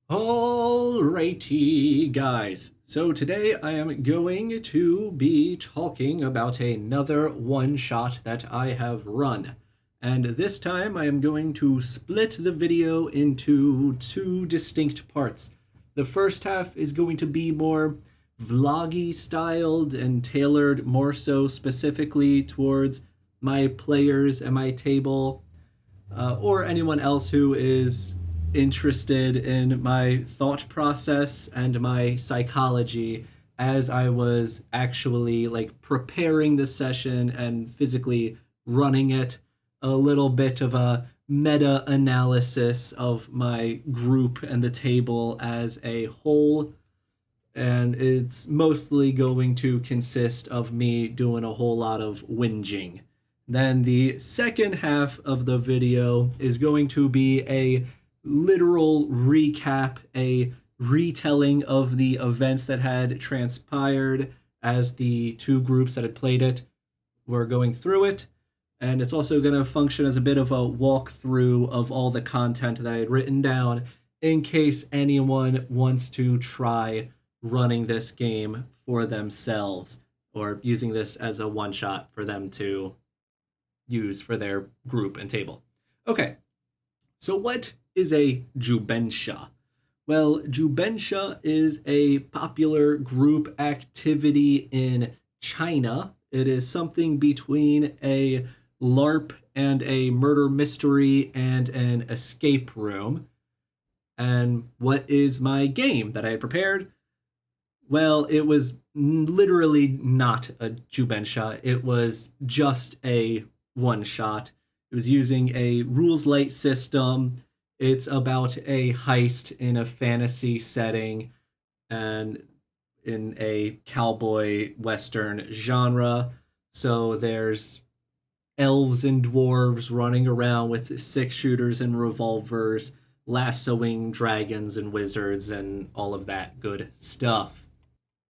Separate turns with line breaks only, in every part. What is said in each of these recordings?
Alrighty, guys. So today I am going to be talking about another one-shot that I have run. And this time I am going to split the video into two distinct parts. The first half is going to be more vloggy styled and tailored more so specifically towards my players and my table, or anyone else who is interested in my thought process and my psychology as I was actually like preparing the session and physically running it, a little bit of a meta analysis of my group and the table as a whole. And it's mostly going to consist of me doing a whole lot of whinging. Then the second half of the video is going to be a literal recap, a retelling of the events that had transpired as the two groups that had played it were going through it. And it's also going to function as a bit of a walkthrough of all the content that I had written down in case anyone wants to try running this game for themselves or using this as a one shot for them to use for their group and table. Okay, so what is a Jubensha? Well, Jubensha is a popular group activity in China. It is something between a LARP and a murder mystery and an escape room. And what is my game that I had prepared? Well, it was literally not a Jubensha. It was just a one shot. It was using a rules light system. It's about a heist in a fantasy setting and in a cowboy western genre. So there's elves and dwarves running around with six shooters and revolvers, lassoing dragons and wizards and all of that good stuff.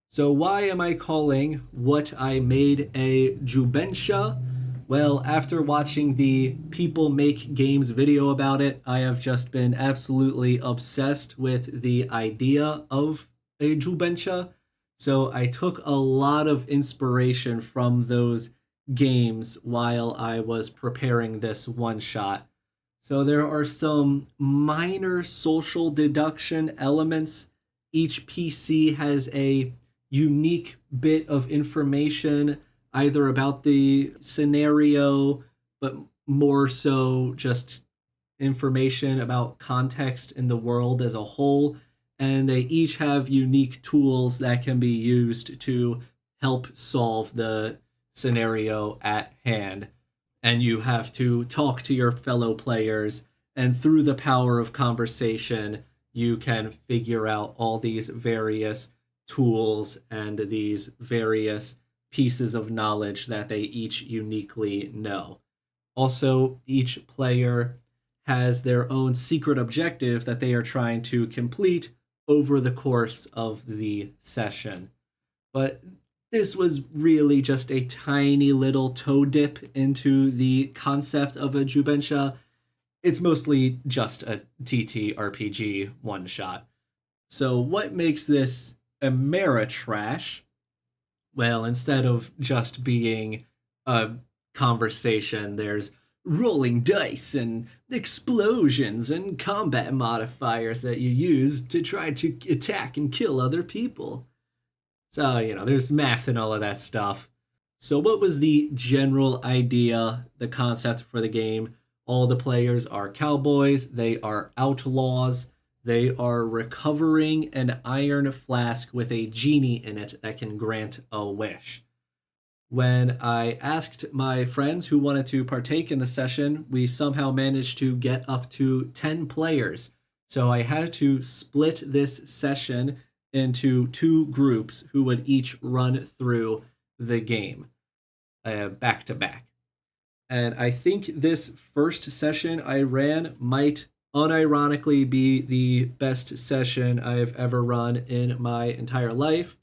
So why am I calling what I made a Jubensha? Well, after watching the People Make Games video about it, I have just been absolutely obsessed with the idea of a Jubensha. So I took a lot of inspiration from those games while I was preparing this one shot. So there are some minor social deduction elements. Each PC has a unique bit of information either about the scenario, but more so just information about context in the world as a whole. And they each have unique tools that can be used to help solve the scenario at hand. And you have to talk to your fellow players, and through the power of conversation, you can figure out all these various tools and these various pieces of knowledge that they each uniquely know. Also, each player has their own secret objective that they are trying to complete over the course of the session. But this was really just a tiny little toe dip into the concept of a Jubensha. It's mostly just a TTRPG one shot. So, what makes this Ameritrash? Well, instead of just being a conversation, there's rolling dice and explosions and combat modifiers that you use to try to attack and kill other people. So, there's math and all of that stuff. So, what was the general idea, the concept for the game? All the players are cowboys, they are outlaws, they are recovering an iron flask with a genie in it that can grant a wish. When I asked my friends who wanted to partake in the session, we somehow managed to get up to 10 players. So I had to split this session into two groups who would each run through the game back to back. And I think this first session I ran might unironically be the best session I've ever run in my entire life.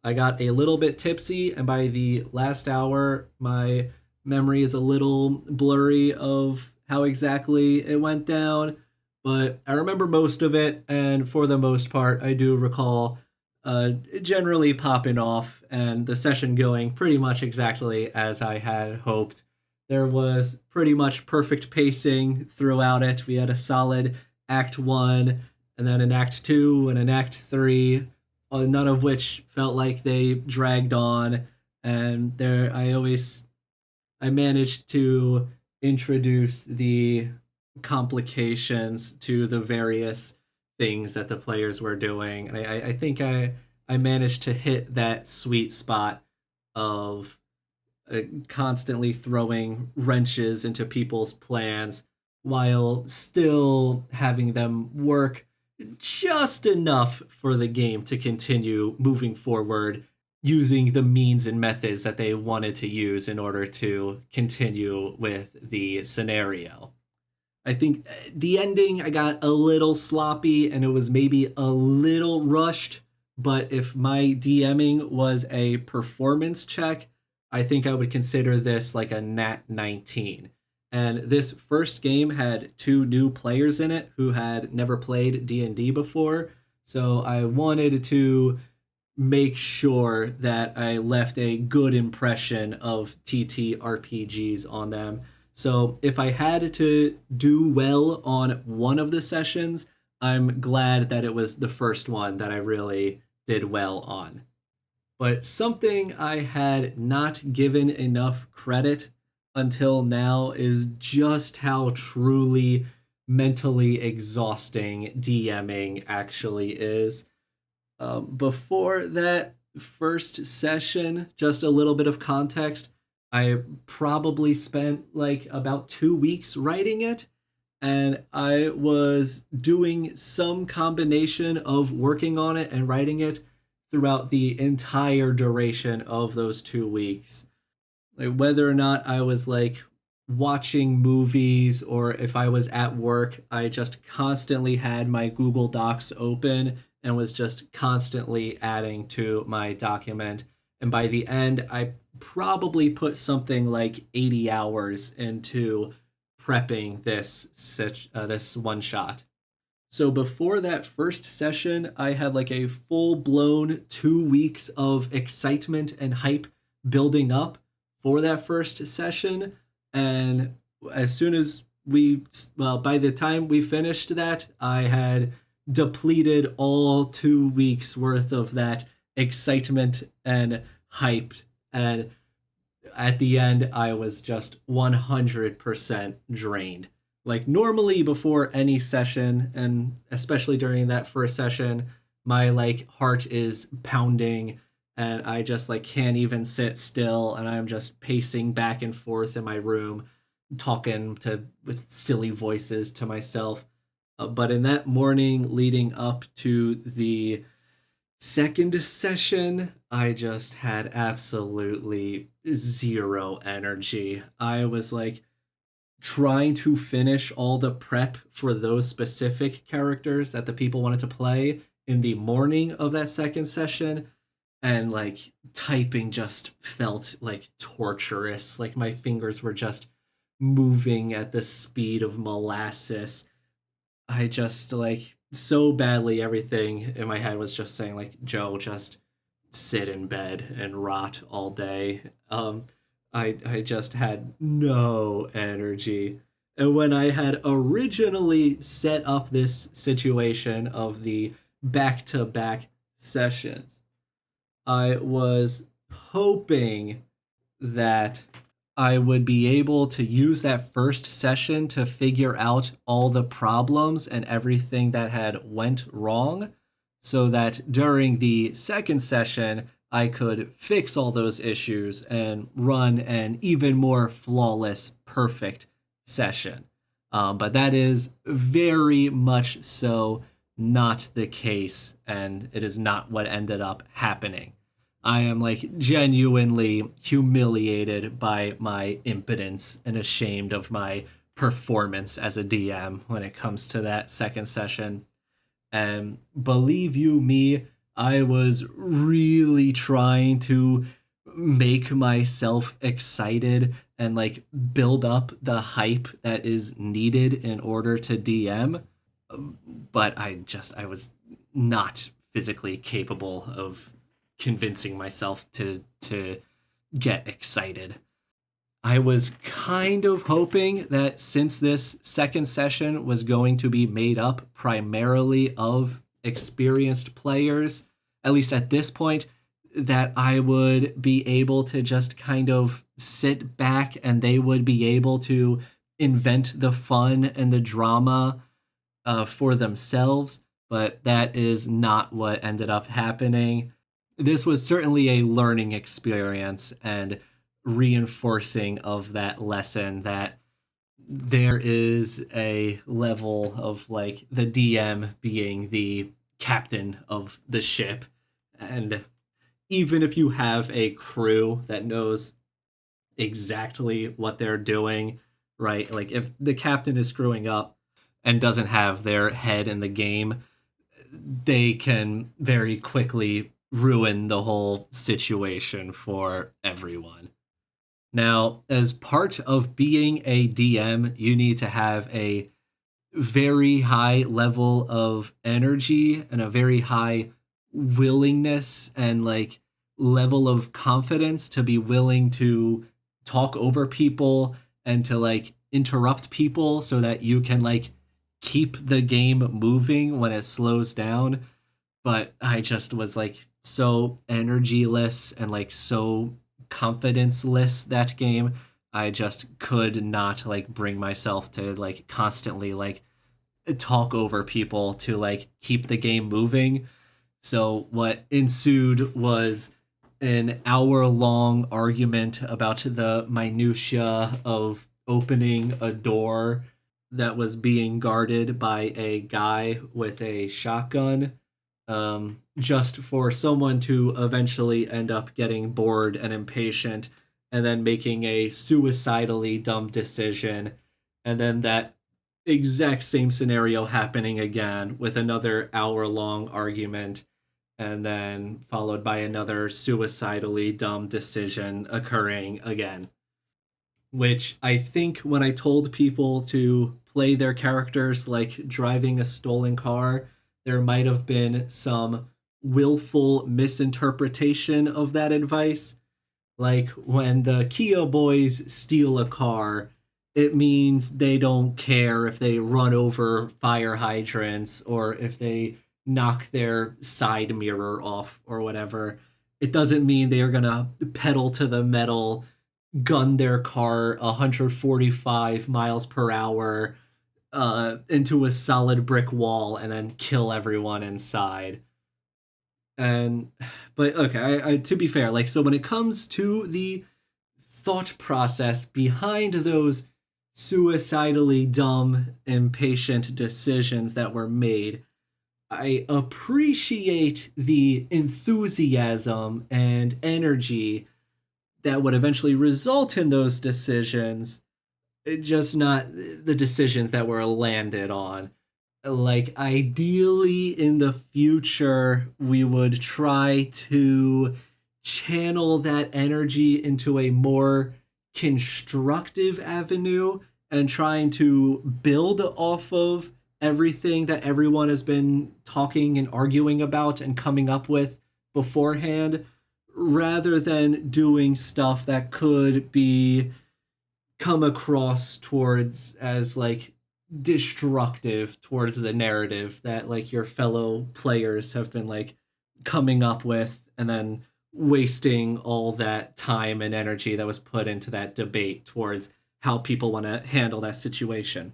I got a little bit tipsy, and by the last hour, my memory is a little blurry of how exactly it went down. but I remember most of it, and for the most part, I do recall generally popping off and the session going pretty much exactly as I had hoped. There was pretty much perfect pacing throughout it. We had a solid Act 1, and then an Act 2, and an Act 3, none of which felt like they dragged on. And there, I managed to introduce the complications to the various things that the players were doing. And I think I managed to hit that sweet spot of constantly throwing wrenches into people's plans while still having them work just enough for the game to continue moving forward using the means and methods that they wanted to use in order to continue with the scenario. I think the ending I got a little sloppy and it was maybe a little rushed, but if my DMing was a performance check, I think I would consider this like a nat 19. And this first game had two new players in it who had never played D&D before, so I wanted to make sure that I left a good impression of TTRPGs on them. So if I had to do well on one of the sessions, I'm glad that it was the first one that I really did well on. But something I had not given enough credit until now is just how truly mentally exhausting DMing actually is. Before that first session, just a little bit of context, I probably spent like about 2 weeks writing it, and I was doing some combination of working on it and writing it throughout the entire duration of those 2 weeks. Like whether or not I was like watching movies or if I was at work, I just constantly had my Google Docs open and was just constantly adding to my document. And by the end, I probably put something like 80 hours into prepping this one shot. So before that first session, I had like a full blown 2 weeks of excitement and hype building up for that first session. And as soon as by the time we finished that, I had depleted all 2 weeks worth of that excitement and hype. And at the end, I was just 100% drained. Like normally before any session, and especially during that first session, my like heart is pounding and I just like can't even sit still and I'm just pacing back and forth in my room talking to with silly voices to myself. But in that morning leading up to the second session, I just had absolutely zero energy. I was like trying to finish all the prep for those specific characters that the people wanted to play in the morning of that second session, and like typing just felt like torturous. Like my fingers were just moving at the speed of molasses. I just like so badly everything in my head was just saying like, Joe, just sit in bed and rot all day. I just had no energy. And when I had originally set up this situation of the back to back sessions, I was hoping that I would be able to use that first session to figure out all the problems and everything that had went wrong so that during the second session I could fix all those issues and run an even more flawless, perfect session. But that is very much so not the case, and it is not what ended up happening. I am like genuinely humiliated by my impotence and ashamed of my performance as a DM when it comes to that second session. And believe you me, I was really trying to make myself excited and like build up the hype that is needed in order to DM. but I was not physically capable of convincing myself to get excited. I was kind of hoping that since this second session was going to be made up primarily of experienced players, at least at this point, that I would be able to just kind of sit back and they would be able to invent the fun and the drama for themselves. But that is not what ended up happening. This was certainly a learning experience and reinforcing of that lesson that there is a level of like the DM being the captain of the ship. And even if you have a crew that knows exactly what they're doing, right? Like if the captain is screwing up and doesn't have their head in the game, they can very quickly ruin the whole situation for everyone. Now, as part of being a DM, you need to have a very high level of energy and a very high willingness and like level of confidence to be willing to talk over people and to like interrupt people so that you can like keep the game moving when it slows down. But I just was like so energyless and like so confidenceless that game. I just could not like bring myself to like constantly like talk over people to like keep the game moving. So what ensued was an hour long argument about the minutia of opening a door that was being guarded by a guy with a shotgun, just for someone to eventually end up getting bored and impatient and then making a suicidally dumb decision. And then that exact same scenario happening again with another hour long argument, and then followed by another suicidally dumb decision occurring again. Which I think when I told people to play their characters like driving a stolen car, there might have been some willful misinterpretation of that advice. Like when the Kia boys steal a car, it means they don't care if they run over fire hydrants or if they knock their side mirror off or whatever. It doesn't mean they are going to pedal to the metal, gun their car 145 miles per hour into a solid brick wall and then kill everyone inside. And but okay, to be fair, like so when it comes to the thought process behind those suicidally dumb, impatient decisions that were made, I appreciate the enthusiasm and energy that would eventually result in those decisions, just not the decisions that were landed on. Like, ideally, in the future, we would try to channel that energy into a more constructive avenue and trying to build off of everything that everyone has been talking and arguing about and coming up with beforehand, rather than doing stuff that could be come across towards as like destructive towards the narrative that like your fellow players have been like coming up with, and then wasting all that time and energy that was put into that debate towards how people want to handle that situation.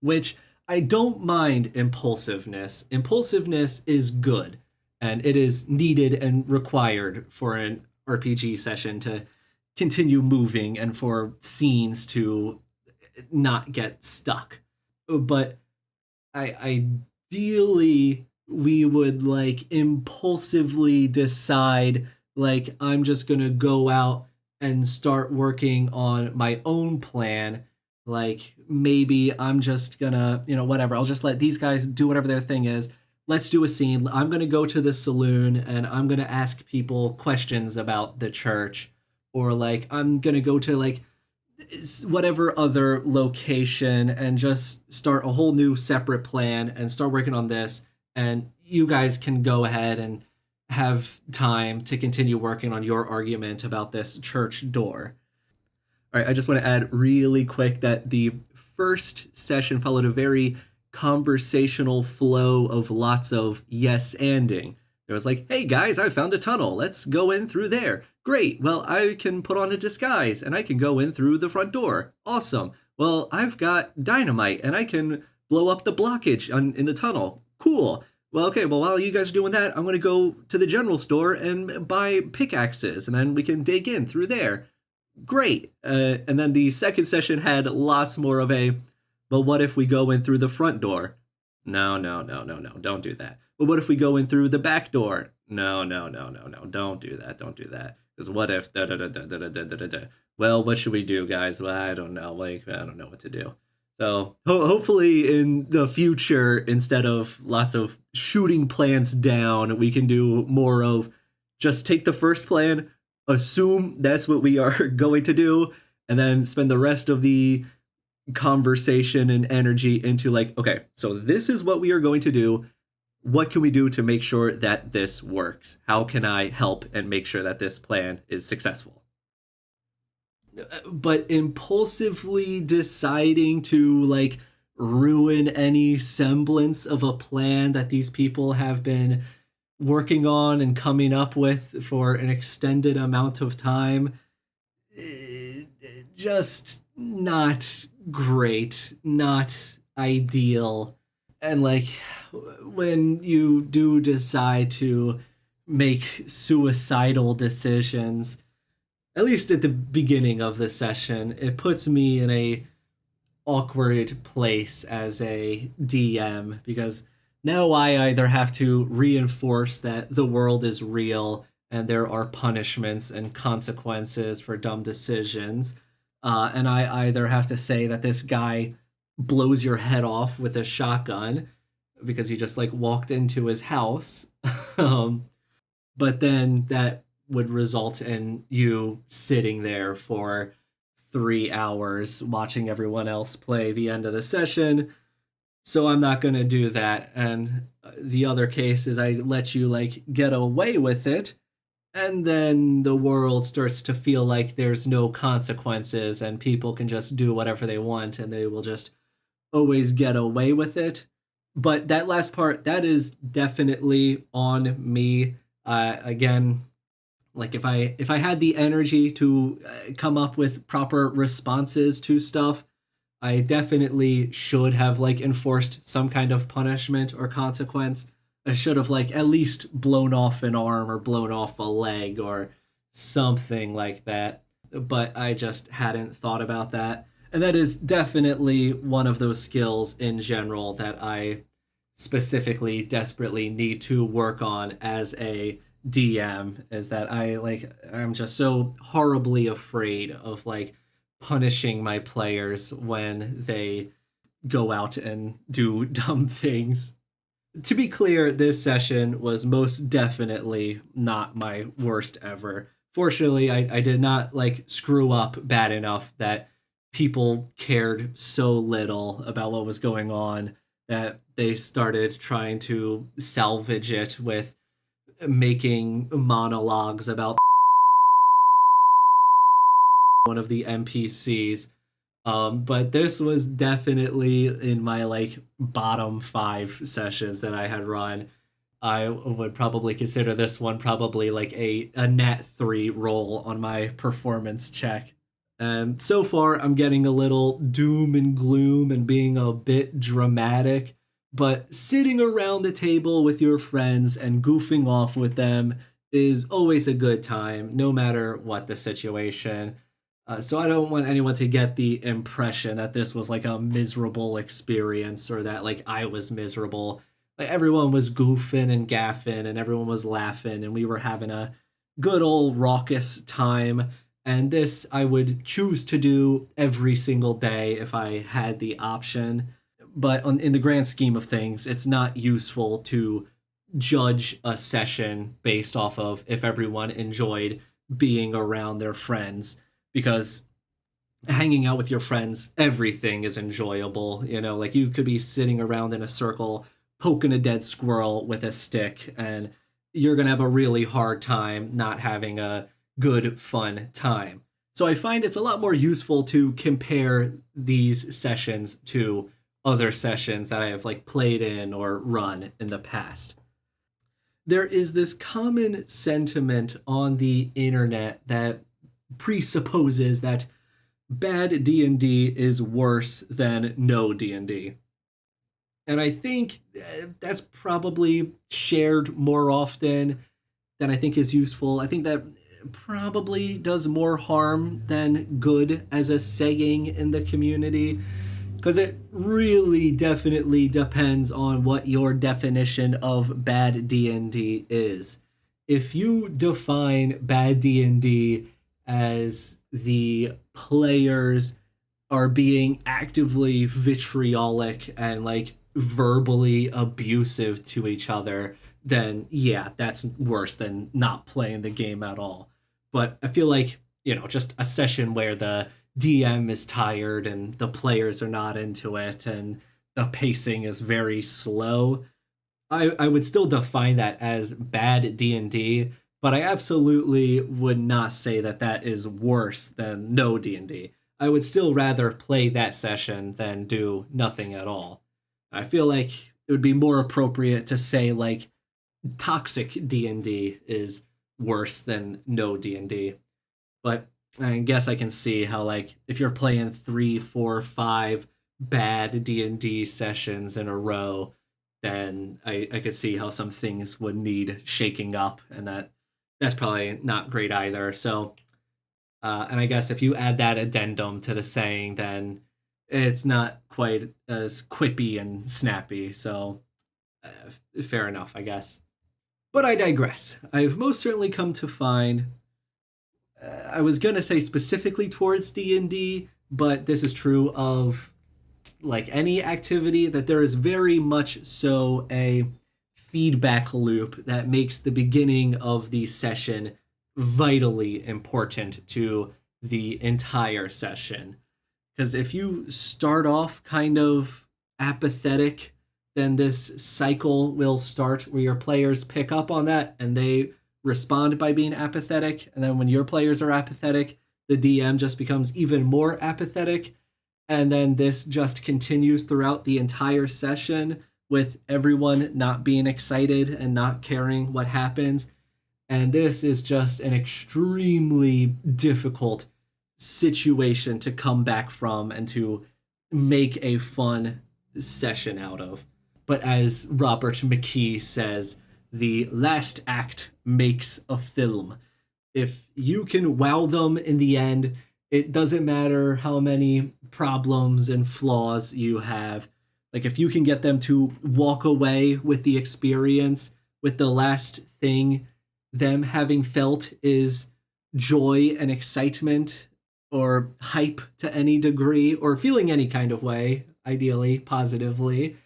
Which I don't mind impulsiveness. Impulsiveness is good and it is needed and required for an RPG session to continue moving and for scenes to not get stuck. But I ideally we would like impulsively decide like I'm just gonna go out and start working on my own plan. Like maybe I'm just gonna, whatever, I'll just let these guys do whatever their thing is. Let's do a scene. I'm gonna go to the saloon and I'm gonna ask people questions about the church. Or like I'm gonna go to like whatever other location and just start a whole new separate plan and start working on this. And you guys can go ahead and have time to continue working on your argument about this church door. All right, I just want to add really quick that the first session followed a very conversational flow of lots of yes anding. It was like, hey guys, I found a tunnel. Let's go in through there. Great. Well, I can put on a disguise and I can go in through the front door. Awesome. Well, I've got dynamite and I can blow up the blockage in the tunnel. Cool. Well, okay, well, while you guys are doing that, I'm going to go to the general store and buy pickaxes and then we can dig in through there. Great. And then the second session had lots more of a, but what if we go in through the front door? No, no, no, no, no, don't do that. But what if we go in through the back door? No, no, no, no, no, don't do that, don't do that. Because what if, da da da da da da da da da. Well, what should we do, guys? Well, I don't know, like, I don't know what to do. So hopefully in the future, instead of lots of shooting plans down, we can do more of just take the first plan, assume that's what we are going to do, and then spend the rest of the conversation and energy into like, okay, so this is what we are going to do. What can we do to make sure that this works? How can I help and make sure that this plan is successful? But impulsively deciding to like ruin any semblance of a plan that these people have been working on and coming up with for an extended amount of time, just not great, not ideal. And like when you do decide to make suicidal decisions, at least at the beginning of the session, it puts me in a awkward place as a DM because now I either have to reinforce that the world is real and there are punishments and consequences for dumb decisions, and I either have to say that this guy blows your head off with a shotgun because you just like walked into his house, but then that would result in you sitting there for 3 hours watching everyone else play the end of the session. So I'm not going to do that. And the other case is I let you like get away with it, and then the world starts to feel like there's no consequences and people can just do whatever they want and they will just always get away with it. But that last part, that is definitely on me. Again, like if I had the energy to come up with proper responses to stuff, I definitely should have like enforced some kind of punishment or consequence. I should have like at least blown off an arm or blown off a leg or something like that. But I just hadn't thought about that. And that is definitely one of those skills in general that I specifically desperately need to work on as a DM, is that I'm just so horribly afraid of like punishing my players when they go out and do dumb things. To be clear, this session was most definitely not my worst ever. Fortunately, I did not like screw up bad enough that people cared so little about what was going on that they started trying to salvage it with making monologues about one of the NPCs. But this was definitely in my like bottom 5 sessions that I had run. I would probably consider this one probably like a nat 3 roll on my performance check. And so far, I'm getting a little doom and gloom and being a bit dramatic, but sitting around the table with your friends and goofing off with them is always a good time, no matter what the situation. So I don't want anyone to get the impression that this was like a miserable experience or that like I was miserable. Like everyone was goofing and gaffing and everyone was laughing and we were having a good old raucous time. And this I would choose to do every single day if I had the option. But in the grand scheme of things, it's not useful to judge a session based off of if everyone enjoyed being around their friends, because hanging out with your friends, everything is enjoyable. Like you could be sitting around in a circle, poking a dead squirrel with a stick, and you're going to have a really hard time not having a good, fun time. So I find it's a lot more useful to compare these sessions to other sessions that I have like played in or run in the past. There is this common sentiment on the internet that presupposes that bad D&D is worse than no D&D. And I think that's probably shared more often than I think is useful. I think that probably does more harm than good as a saying in the community, because it really definitely depends on what your definition of bad D&D is. If you define bad D&D as the players are being actively vitriolic and like verbally abusive to each other, then yeah, that's worse than not playing the game at all. But I feel like, just a session where the DM is tired and the players are not into it and the pacing is very slow, I would still define that as bad D&D, but I absolutely would not say that that is worse than no D&D. I would still rather play that session than do nothing at all. I feel like it would be more appropriate to say like toxic D&D is worse than no D&D. But I guess I can see how like if you're playing 3, 4, 5 bad D&D sessions in a row, then I could see how some things would need shaking up, and that's probably not great either. So, and I guess if you add that addendum to the saying, then it's not quite as quippy and snappy. So, fair enough, I guess. But I digress. I've most certainly come to find. I was gonna say specifically towards D&D, but this is true of like any activity, that there is very much so a feedback loop that makes the beginning of the session vitally important to the entire session. Because if you start off kind of apathetic, then this cycle will start where your players pick up on that and they respond by being apathetic. And then when your players are apathetic, the DM just becomes even more apathetic. And then this just continues throughout the entire session with everyone not being excited and not caring what happens. And this is just an extremely difficult situation to come back from and to make a fun session out of. But as Robert McKee says, the last act makes a film. If you can wow them in the end, it doesn't matter how many problems and flaws you have. Like if you can get them to walk away with the experience, with the last thing them having felt is joy and excitement or hype to any degree, or feeling any kind of way, ideally positively,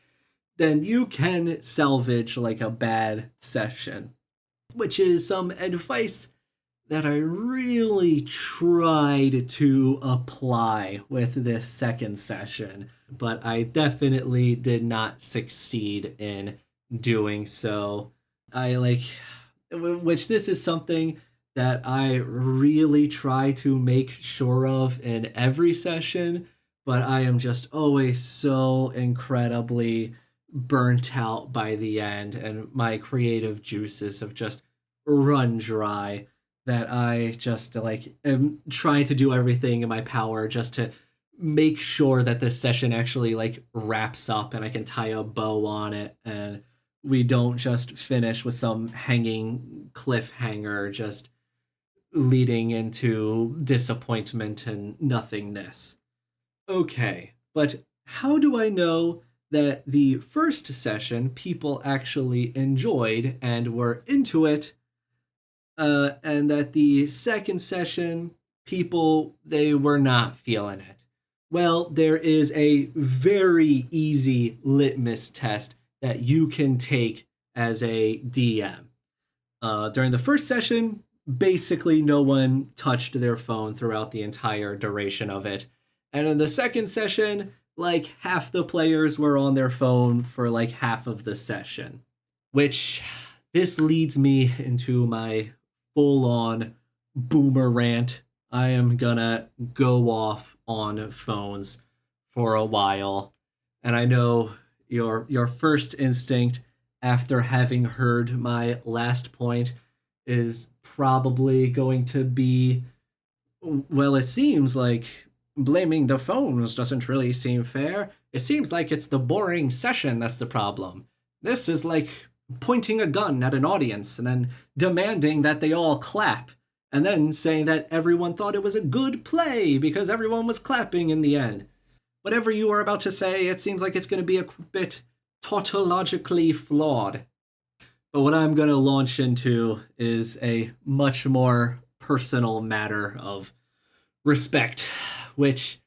then you can salvage like a bad session, which is some advice that I really tried to apply with this second session, but I definitely did not succeed in doing so. Which this is something that I really try to make sure of in every session, but I am just always so incredibly burnt out by the end, and my creative juices have just run dry, that I just like am trying to do everything in my power just to make sure that this session actually like wraps up and I can tie a bow on it and we don't just finish with some hanging cliffhanger just leading into disappointment and nothingness. Okay, but how do I know that the first session people actually enjoyed and were into it, and that the second session people they were not feeling it? Well, there is a very easy litmus test that you can take as a DM. During the first session, basically no one touched their phone throughout the entire duration of it. And in the second session, like half the players were on their phone for like half of the session. Which this leads me into my full-on boomer rant. I am gonna go off on phones for a while. And I know your first instinct after having heard my last point is probably going to be, well, it seems like blaming the phones doesn't really seem fair. It seems like it's the boring session that's the problem. This is like pointing a gun at an audience and then demanding that they all clap, and then saying that everyone thought it was a good play because everyone was clapping in the end. Whatever you are about to say, it seems like it's going to be a bit tautologically flawed. But what I'm going to launch into is a much more personal matter of respect, which,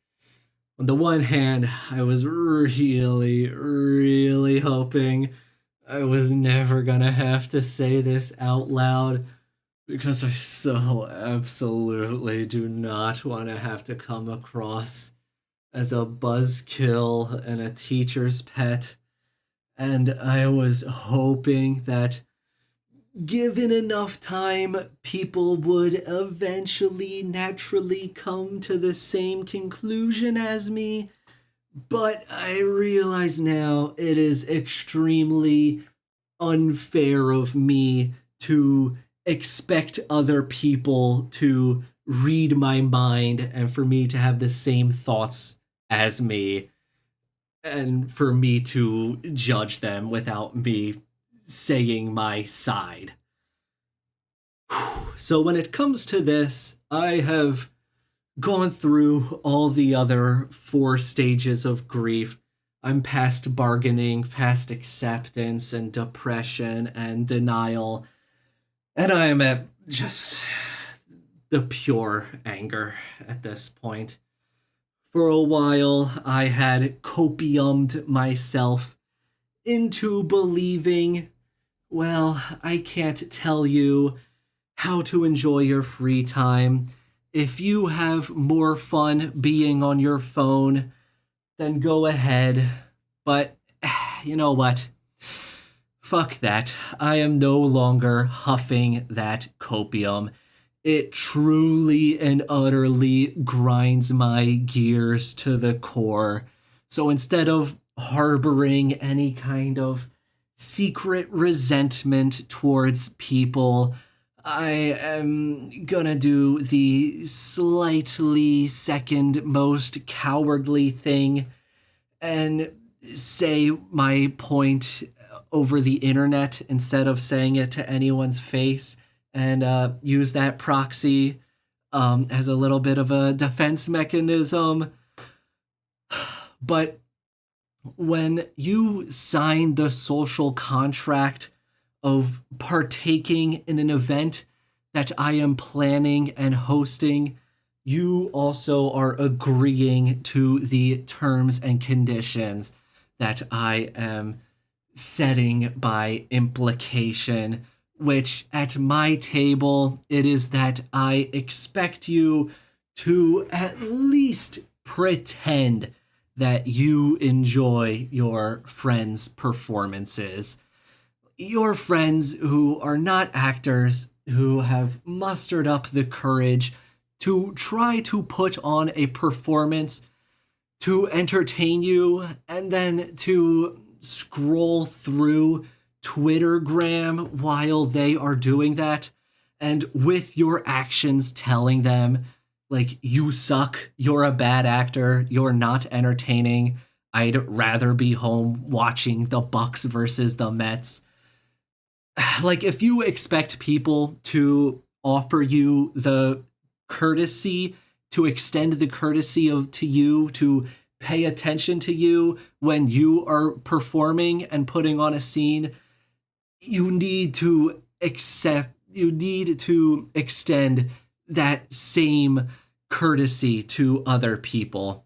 on the one hand, I was really, really hoping I was never going to have to say this out loud, because I so absolutely do not want to have to come across as a buzzkill and a teacher's pet. And I was hoping that, given enough time, people would eventually naturally come to the same conclusion as me. But I realize now it is extremely unfair of me to expect other people to read my mind and for me to have the same thoughts as me, and for me to judge them without me saying my side. So when it comes to this, I have gone through all the other 4 stages of grief. I'm past bargaining, past acceptance and depression and denial, and I am at just the pure anger at this point. For a while, I had copiumed myself into believing, well, I can't tell you how to enjoy your free time. If you have more fun being on your phone, then go ahead. But you know what? Fuck that. I am no longer huffing that copium. It truly and utterly grinds my gears to the core. So instead of harboring any kind of secret resentment towards people, I am gonna do the slightly second most cowardly thing and say my point over the internet instead of saying it to anyone's face, and use that proxy as a little bit of a defense mechanism. But when you sign the social contract of partaking in an event that I am planning and hosting, you also are agreeing to the terms and conditions that I am setting by implication, which at my table, it is that I expect you to at least pretend that you enjoy your friends' performances. Your friends who are not actors, who have mustered up the courage to try to put on a performance to entertain you, and then to scroll through Twittergram while they are doing that, and with your actions telling them, like, you suck, you're a bad actor, you're not entertaining, I'd rather be home watching the Bucks versus the Mets. Like, if you expect people to offer you the courtesy, to extend the courtesy to you, to pay attention to you when you are performing and putting on a scene, you need to extend that same courtesy to other people.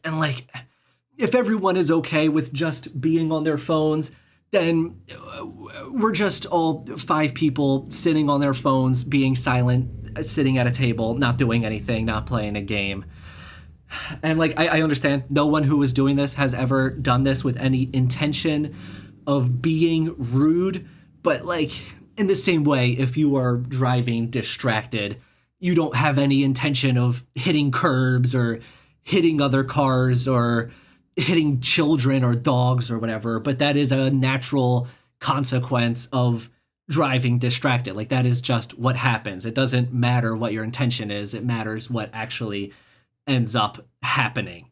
And like, if everyone is okay with just being on their phones, then we're just all five people sitting on their phones, being silent, sitting at a table, not doing anything, not playing a game. And like I understand no one who is doing this has ever done this with any intention of being rude, but like in the same way, if you are driving distracted, you don't have any intention of hitting curbs or hitting other cars or hitting children or dogs or whatever, but that is a natural consequence of driving distracted. Like that is just what happens. It doesn't matter what your intention is, it matters what actually ends up happening.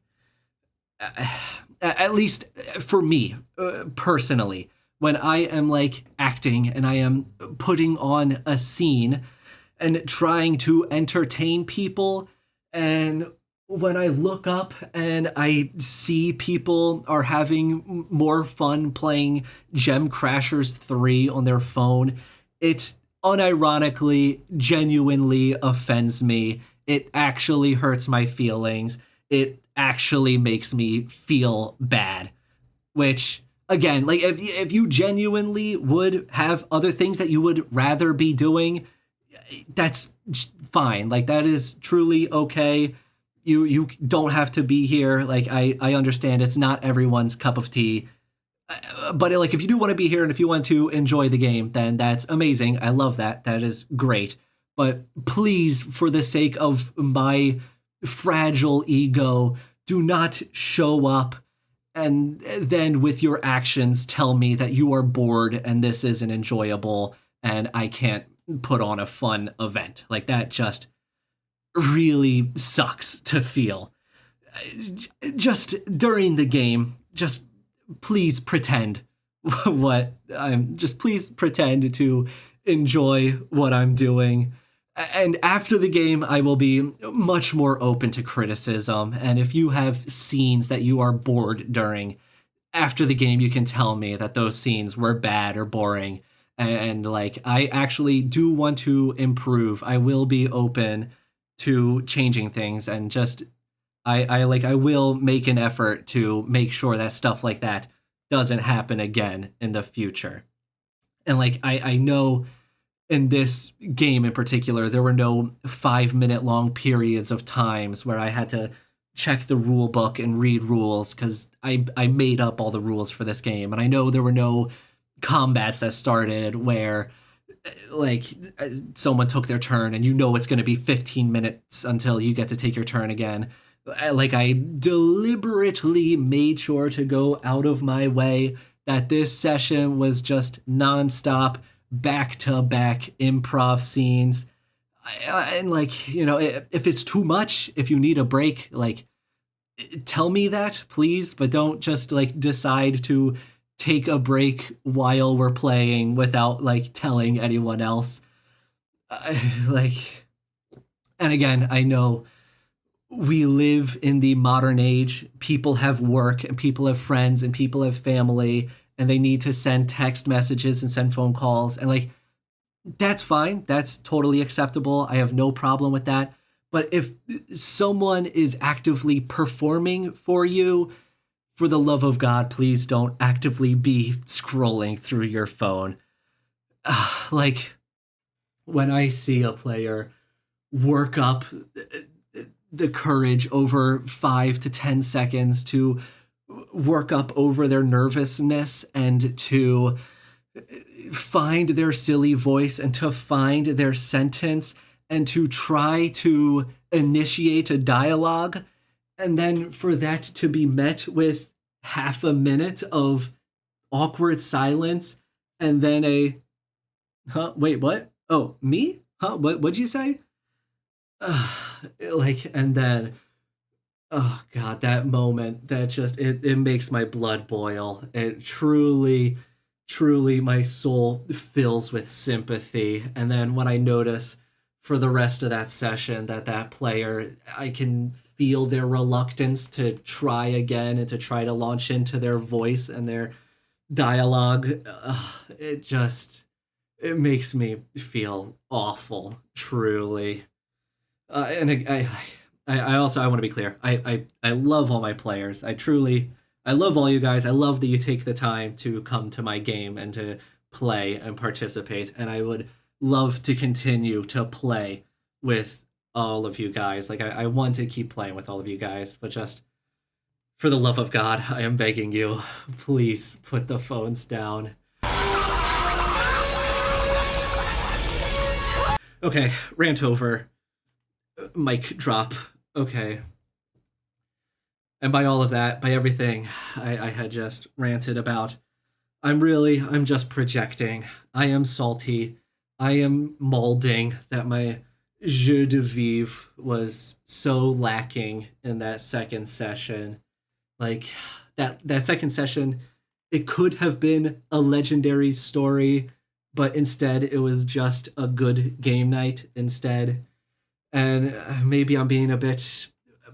At least for me, personally, when I am like acting and I am putting on a scene and trying to entertain people, and when I look up and I see people are having more fun playing Gem Crashers 3 on their phone, it unironically, genuinely offends me. It actually hurts my feelings. It actually makes me feel bad. Which, again, like if you genuinely would have other things that you would rather be doing, that's fine. Like that is truly okay. You don't have to be here. Like I understand it's not everyone's cup of tea. But like if you do want to be here and if you want to enjoy the game, then that's amazing. I love that. That is great. But please, for the sake of my fragile ego, do not show up and then with your actions tell me that you are bored and this isn't enjoyable and I can't put on a fun event. Like that just really sucks to feel. Just during the game, just please pretend please pretend to enjoy what I'm doing. And after the game, I will be much more open to criticism. And if you have scenes that you are bored during, after the game, you can tell me that those scenes were bad or boring. And like, I actually do want to improve. I will be open to changing things and just, I will make an effort to make sure that stuff like that doesn't happen again in the future. And like, I know in this game in particular, there were no 5 minute long periods of times where I had to check the rule book and read rules because I made up all the rules for this game. And I know there were no combats that started where like someone took their turn and you know it's going to be 15 minutes until you get to take your turn again. Like I deliberately made sure to go out of my way that this session was just nonstop back-to-back improv scenes. And like, you know, if it's too much, if you need a break, like tell me that, please, but don't just like decide to take a break while we're playing without like telling anyone else. Like, and again, I know we live in the modern age. People have work and people have friends and people have family and they need to send text messages and send phone calls. And like, that's fine. That's totally acceptable. I have no problem with that. But if someone is actively performing for you, for the love of God, please don't actively be scrolling through your phone. Like, when I see a player work up the courage over 5 to 10 seconds to work up over their nervousness and to find their silly voice and to find their sentence and to try to initiate a dialogue, and then for that to be met with half a minute of awkward silence and then a wait, what? Oh, me? What'd you say? Like, and then oh god, that moment, that just it makes my blood boil. It truly my soul fills with sympathy. And then when I notice for the rest of that session that player, I can feel their reluctance to try again and to try to launch into their voice and their dialogue. It makes me feel awful, truly. And I also, I want to be clear. I love all my players. I truly I love all you guys. I love that you take the time to come to my game and to play and participate. And I would love to continue to play with all of you guys. Like, I want to keep playing with all of you guys, but just for the love of God, I am begging you, please put the phones down. Okay, rant over. Mic drop. Okay. And by all of that, by everything I had just ranted about, I'm just projecting. I am salty. I am molding that my jeu de vivre was so lacking in that second session. Like, that second session, it could have been a legendary story, but instead it was just a good game night instead. And maybe I'm being a bit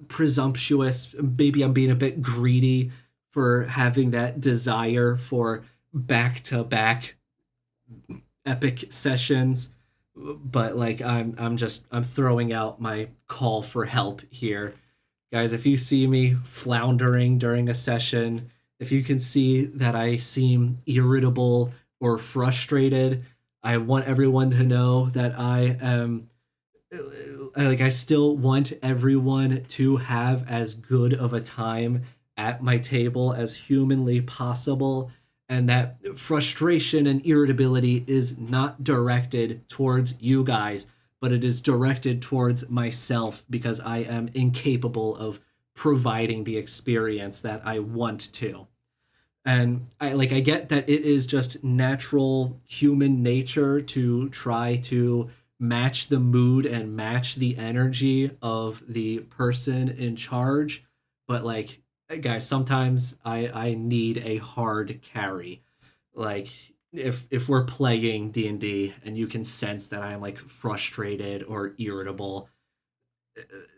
presumptuous. Maybe I'm being a bit greedy for having that desire for back to back epic sessions. But like I'm throwing out my call for help here. Guys, if you see me floundering during a session, if you can see that I seem irritable or frustrated, I want everyone to know that I am like I still want everyone to have as good of a time at my table as humanly possible, and that frustration and irritability is not directed towards you guys, but it is directed towards myself because I am incapable of providing the experience that I want to. And I get that it is just natural human nature to try to match the mood and match the energy of the person in charge, but like, guys, sometimes I need a hard carry. Like, if we're playing D&D and you can sense that I'm like frustrated or irritable,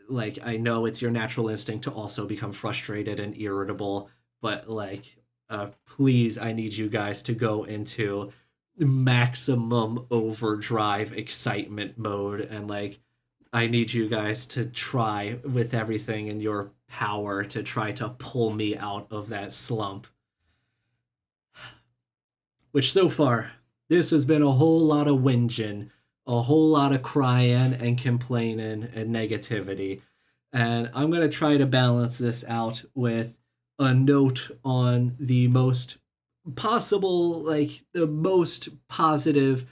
like, I know it's your natural instinct to also become frustrated and irritable, but like, please, I need you guys to go into maximum overdrive excitement mode, and like, I need you guys to try with everything in your power to try to pull me out of that slump. Which so far, this has been a whole lot of whinging, a whole lot of crying and complaining and negativity. And I'm going to try to balance this out with a note on the most possible, like the most positive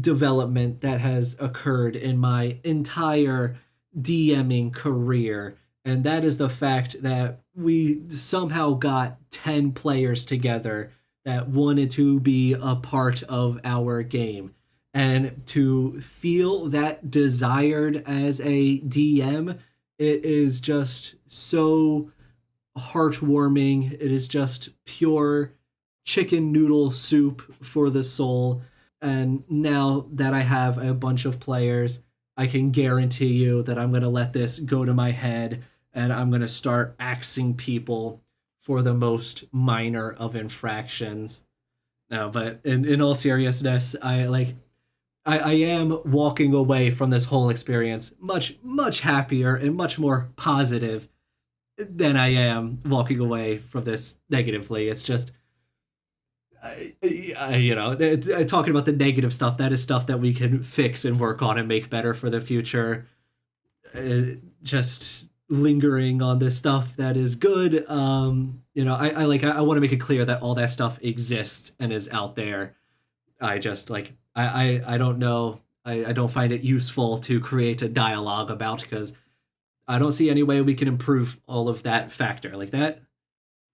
development that has occurred in my entire DMing career. And that is the fact that we somehow got 10 players together that wanted to be a part of our game. And to feel that desired as a DM, it is just so heartwarming. It is just pure chicken noodle soup for the soul. And now that I have a bunch of players, I can guarantee you that I'm going to let this go to my head and I'm going to start axing people for the most minor of infractions. No, but in all seriousness, I am walking away from this whole experience much happier and much more positive than I am walking away from this negatively. It's just talking about the negative stuff, that is stuff that we can fix and work on and make better for the future. Just lingering on this stuff that is good. I want to make it clear that all that stuff exists and is out there. I just I don't know. I don't find it useful to create a dialogue about, because I don't see any way we can improve all of that factor. Like that,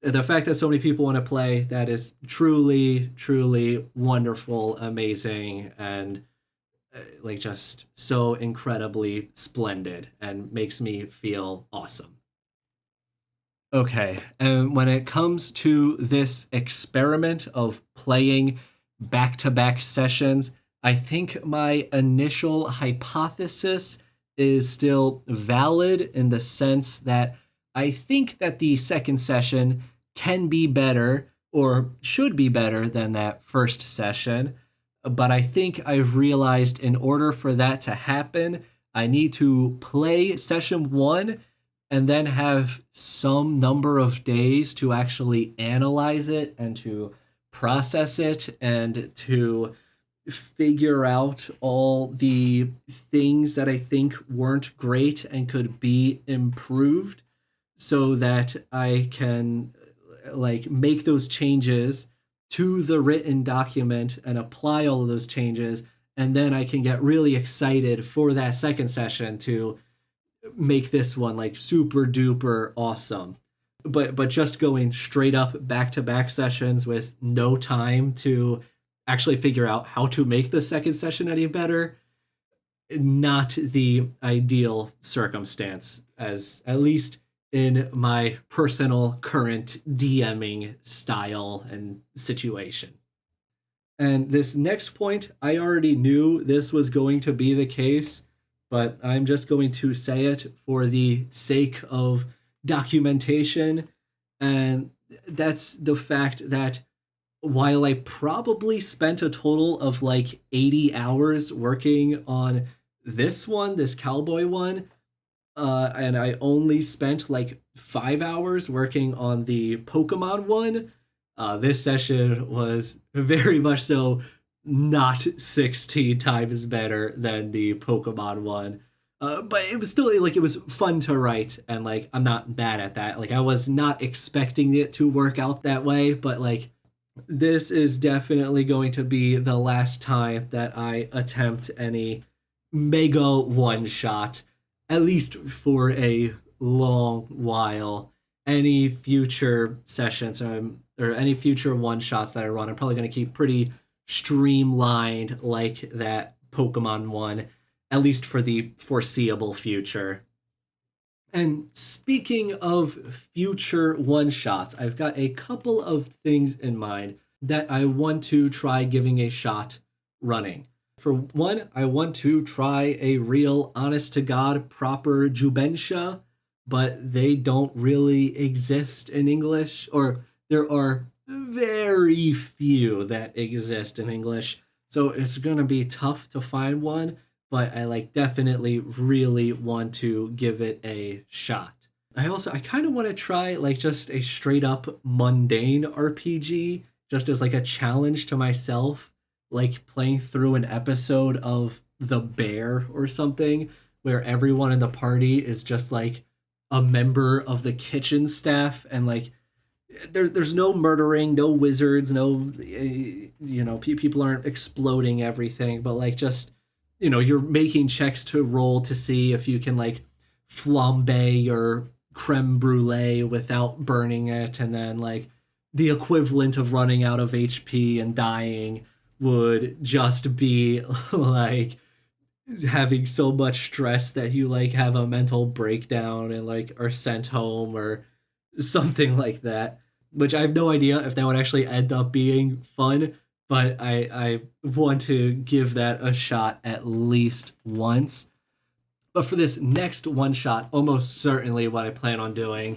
the fact that so many people want to play, that is truly, truly wonderful, amazing, and like just so incredibly splendid and makes me feel awesome. Okay, and when it comes to this experiment of playing back-to-back sessions, I think my initial hypothesis is still valid in the sense that I think that the second session can be better or should be better than that first session. But I think I've realized in order for that to happen, I need to play session one and then have some number of days to actually analyze it and to process it and to figure out all the things that I think weren't great and could be improved so that I can like make those changes to the written document and apply all of those changes, and then I can get really excited for that second session to make this one like super duper awesome. But just going straight up back to back sessions with no time to actually figure out how to make the second session any better, not the ideal circumstance, as at least in my personal current DMing style and situation. And this next point, I already knew this was going to be the case, but I'm just going to say it for the sake of documentation. And that's the fact that while I probably spent a total of like 80 hours working on this cowboy one, and I only spent like 5 hours working on the Pokemon one, this session was very much so not 16 times better than the Pokemon one. But it was still like it was fun to write, and like I'm not bad at that. Like I was not expecting it to work out that way, but like this is definitely going to be the last time that I attempt any mega one shot, at least for a long while. Any future sessions or any future one shots that I run, I'm probably going to keep pretty streamlined like that Pokemon one, at least for the foreseeable future. And speaking of future one shots, I've got a couple of things in mind that I want to try giving a shot running. For one, I want to try a real honest to God proper Jubensha, but they don't really exist in English, or there are very few that exist in English. So it's going to be tough to find one, but I like definitely really want to give it a shot. I kind of want to try like just a straight up mundane RPG just as like a challenge to myself, like playing through an episode of The Bear or something where everyone in the party is just like a member of the kitchen staff, and like there's no murdering, no wizards, no people aren't exploding everything, but like just you're making checks to roll to see if you can like flambe your creme brulee without burning it, and then like the equivalent of running out of HP and dying would just be like having so much stress that you like have a mental breakdown and like are sent home or something like that, which I have no idea if that would actually end up being fun, but I want to give that a shot at least once. But for this next one shot, almost certainly what I plan on doing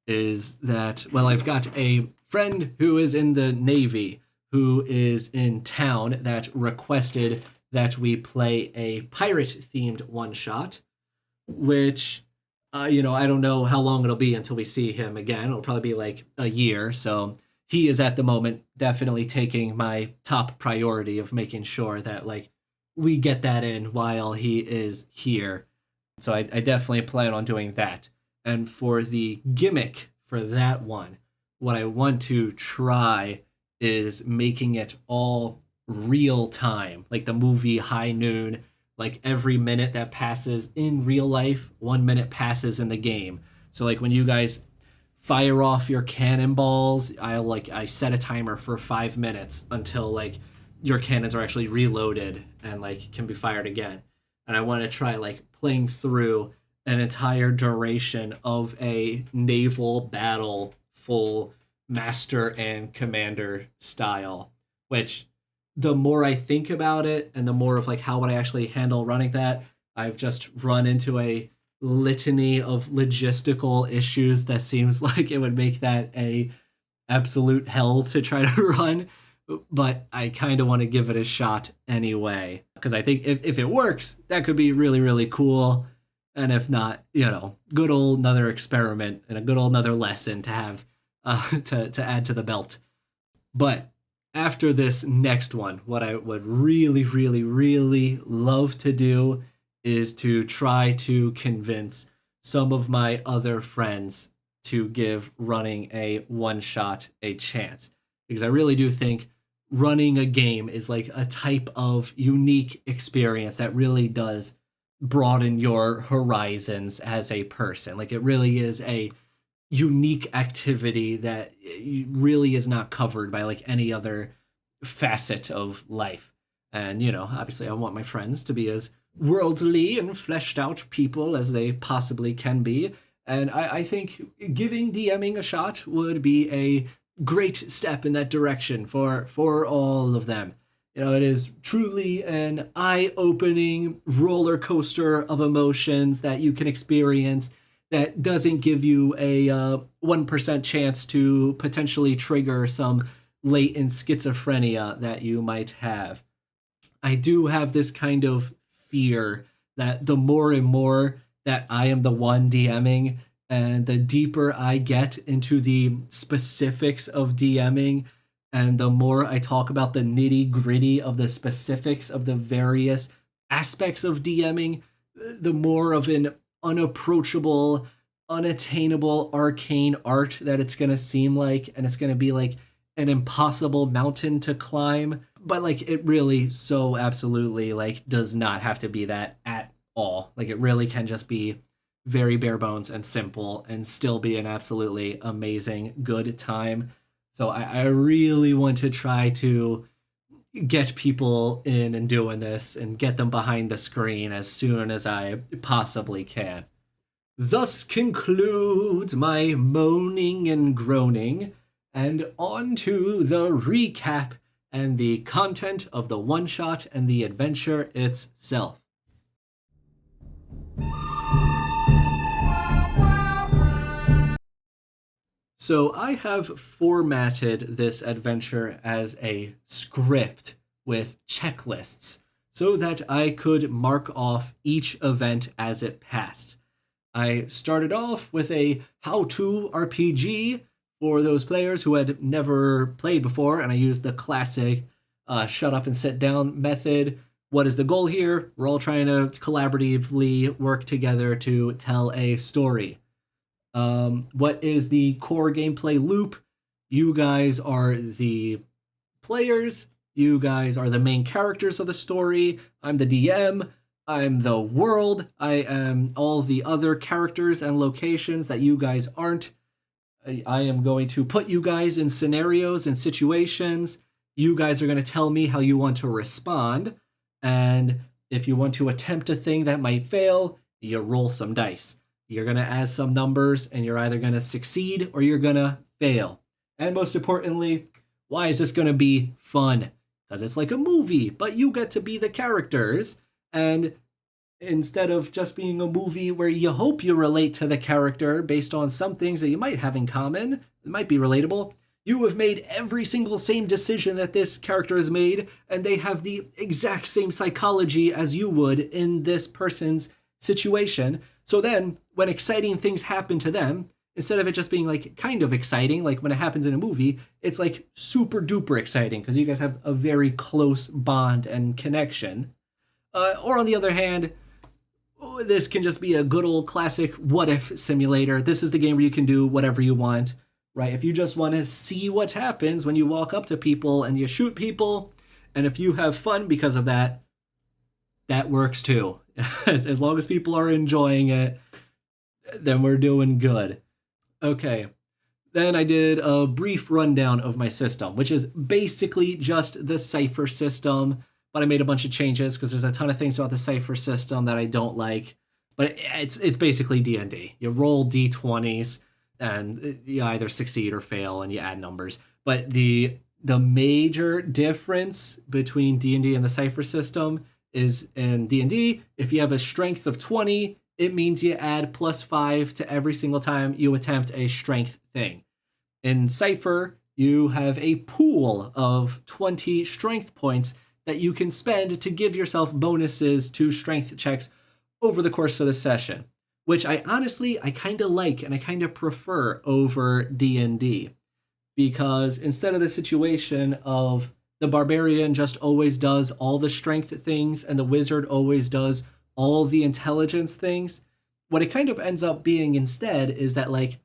is that, well, I've got a friend who is in the Navy who is in town that requested that we play a pirate-themed one-shot, which, I don't know how long it'll be until we see him again. It'll probably be like a year, so he is at the moment definitely taking my top priority of making sure that, like, we get that in while he is here. So I definitely plan on doing that. And for the gimmick for that one, what I want to try is making it all real time, like the movie High Noon. Like every minute that passes in real life, 1 minute passes in the game. So like when you guys fire off your cannonballs, I set a timer for 5 minutes until like your cannons are actually reloaded and like can be fired again. And I want to try like playing through an entire duration of a naval battle full master and commander style, which the more I think about it and the more of like how would I actually handle running that, I've just run into a litany of logistical issues that seems like it would make that a absolute hell to try to run. But I kind of want to give it a shot anyway, because I think if it works, that could be really, really cool. And if not, good old another experiment and a good old another lesson to have to add to the belt. But after this next one, what I would really, really, really love to do is to try to convince some of my other friends to give running a one shot a chance. Because I really do think running a game is like a type of unique experience that really does broaden your horizons as a person. Like it really is a unique activity that really is not covered by like any other facet of life. And, obviously I want my friends to be as worldly and fleshed out people as they possibly can be. And I think giving DMing a shot would be a great step in that direction for all of them. It is truly an eye-opening roller coaster of emotions that you can experience that doesn't give you a 1% chance to potentially trigger some latent schizophrenia that you might have. I do have this kind of fear that the more and more that I am the one DMing and the deeper I get into the specifics of DMing and the more I talk about the nitty gritty of the specifics of the various aspects of DMing, the more of an unapproachable, unattainable, arcane art that it's going to seem like, and it's going to be like an impossible mountain to climb. But like it really so absolutely like does not have to be that at all. Like it really can just be very bare bones and simple and still be an absolutely amazing good time. So I really want to try to get people in and doing this and get them behind the screen as soon as I possibly can. Thus concludes my moaning and groaning, and on to the recap and the content of the one shot and the adventure itself. So I have formatted this adventure as a script with checklists so that I could mark off each event as it passed. I started off with a how-to RPG for those players who had never played before, and I used the classic shut up and sit down method. What is the goal here? We're all trying to collaboratively work together to tell a story. What is the core gameplay loop? You guys are the players. You guys are the main characters of the story. I'm the DM. I'm the world. I am all the other characters and locations that you guys aren't. I am going to put you guys in scenarios and situations. You guys are going to tell me how you want to respond. And if you want to attempt a thing that might fail, you roll some dice. You're going to add some numbers, and you're either going to succeed or you're going to fail. And most importantly, why is this going to be fun? Because it's like a movie, but you get to be the characters. And instead of just being a movie where you hope you relate to the character based on some things that you might have in common, that might be relatable, you have made every single same decision that this character has made, and they have the exact same psychology as you would in this person's situation. So then, when exciting things happen to them, instead of it just being like kind of exciting, like when it happens in a movie, it's like super duper exciting because you guys have a very close bond and connection. Or on the other hand, this can just be a good old classic what if simulator. This is the game where you can do whatever you want, right? If you just want to see what happens when you walk up to people and you shoot people, and if you have fun because of that, that works too. As long as people are enjoying it, then we're doing good. Okay. Then I did a brief rundown of my system, which is basically just the cipher system, but I made a bunch of changes because there's a ton of things about the cipher system that I don't like. But it's basically D&D. You roll D20s and you either succeed or fail and you add numbers. But the major difference between D&D and the cipher system is in D&D, if you have a strength of 20, it means you add +5 to every single time you attempt a strength thing. In Cypher, you have a pool of 20 strength points that you can spend to give yourself bonuses to strength checks over the course of the session, which I kind of like and I kind of prefer over D&D, because instead of the situation of the barbarian just always does all the strength things and the wizard always does all the intelligence things, what it kind of ends up being instead is that like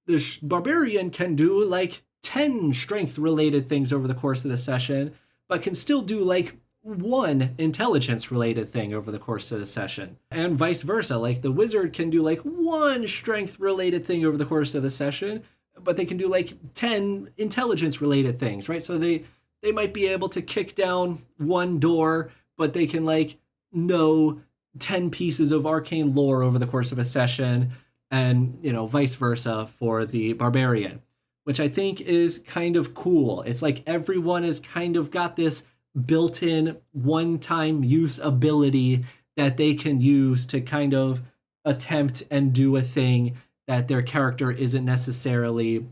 the barbarian can do like 10 strength related things over the course of the session, but can still do like one intelligence related thing over the course of the session. And vice versa, like the wizard can do like one strength related thing over the course of the session, but they can do like 10 intelligence related things, right? So they might be able to kick down one door, but they can like know 10 pieces of arcane lore over the course of a session, and vice versa for the barbarian, which I think is kind of cool. It's like everyone has kind of got this built-in one-time use ability that they can use to kind of attempt and do a thing that their character isn't necessarily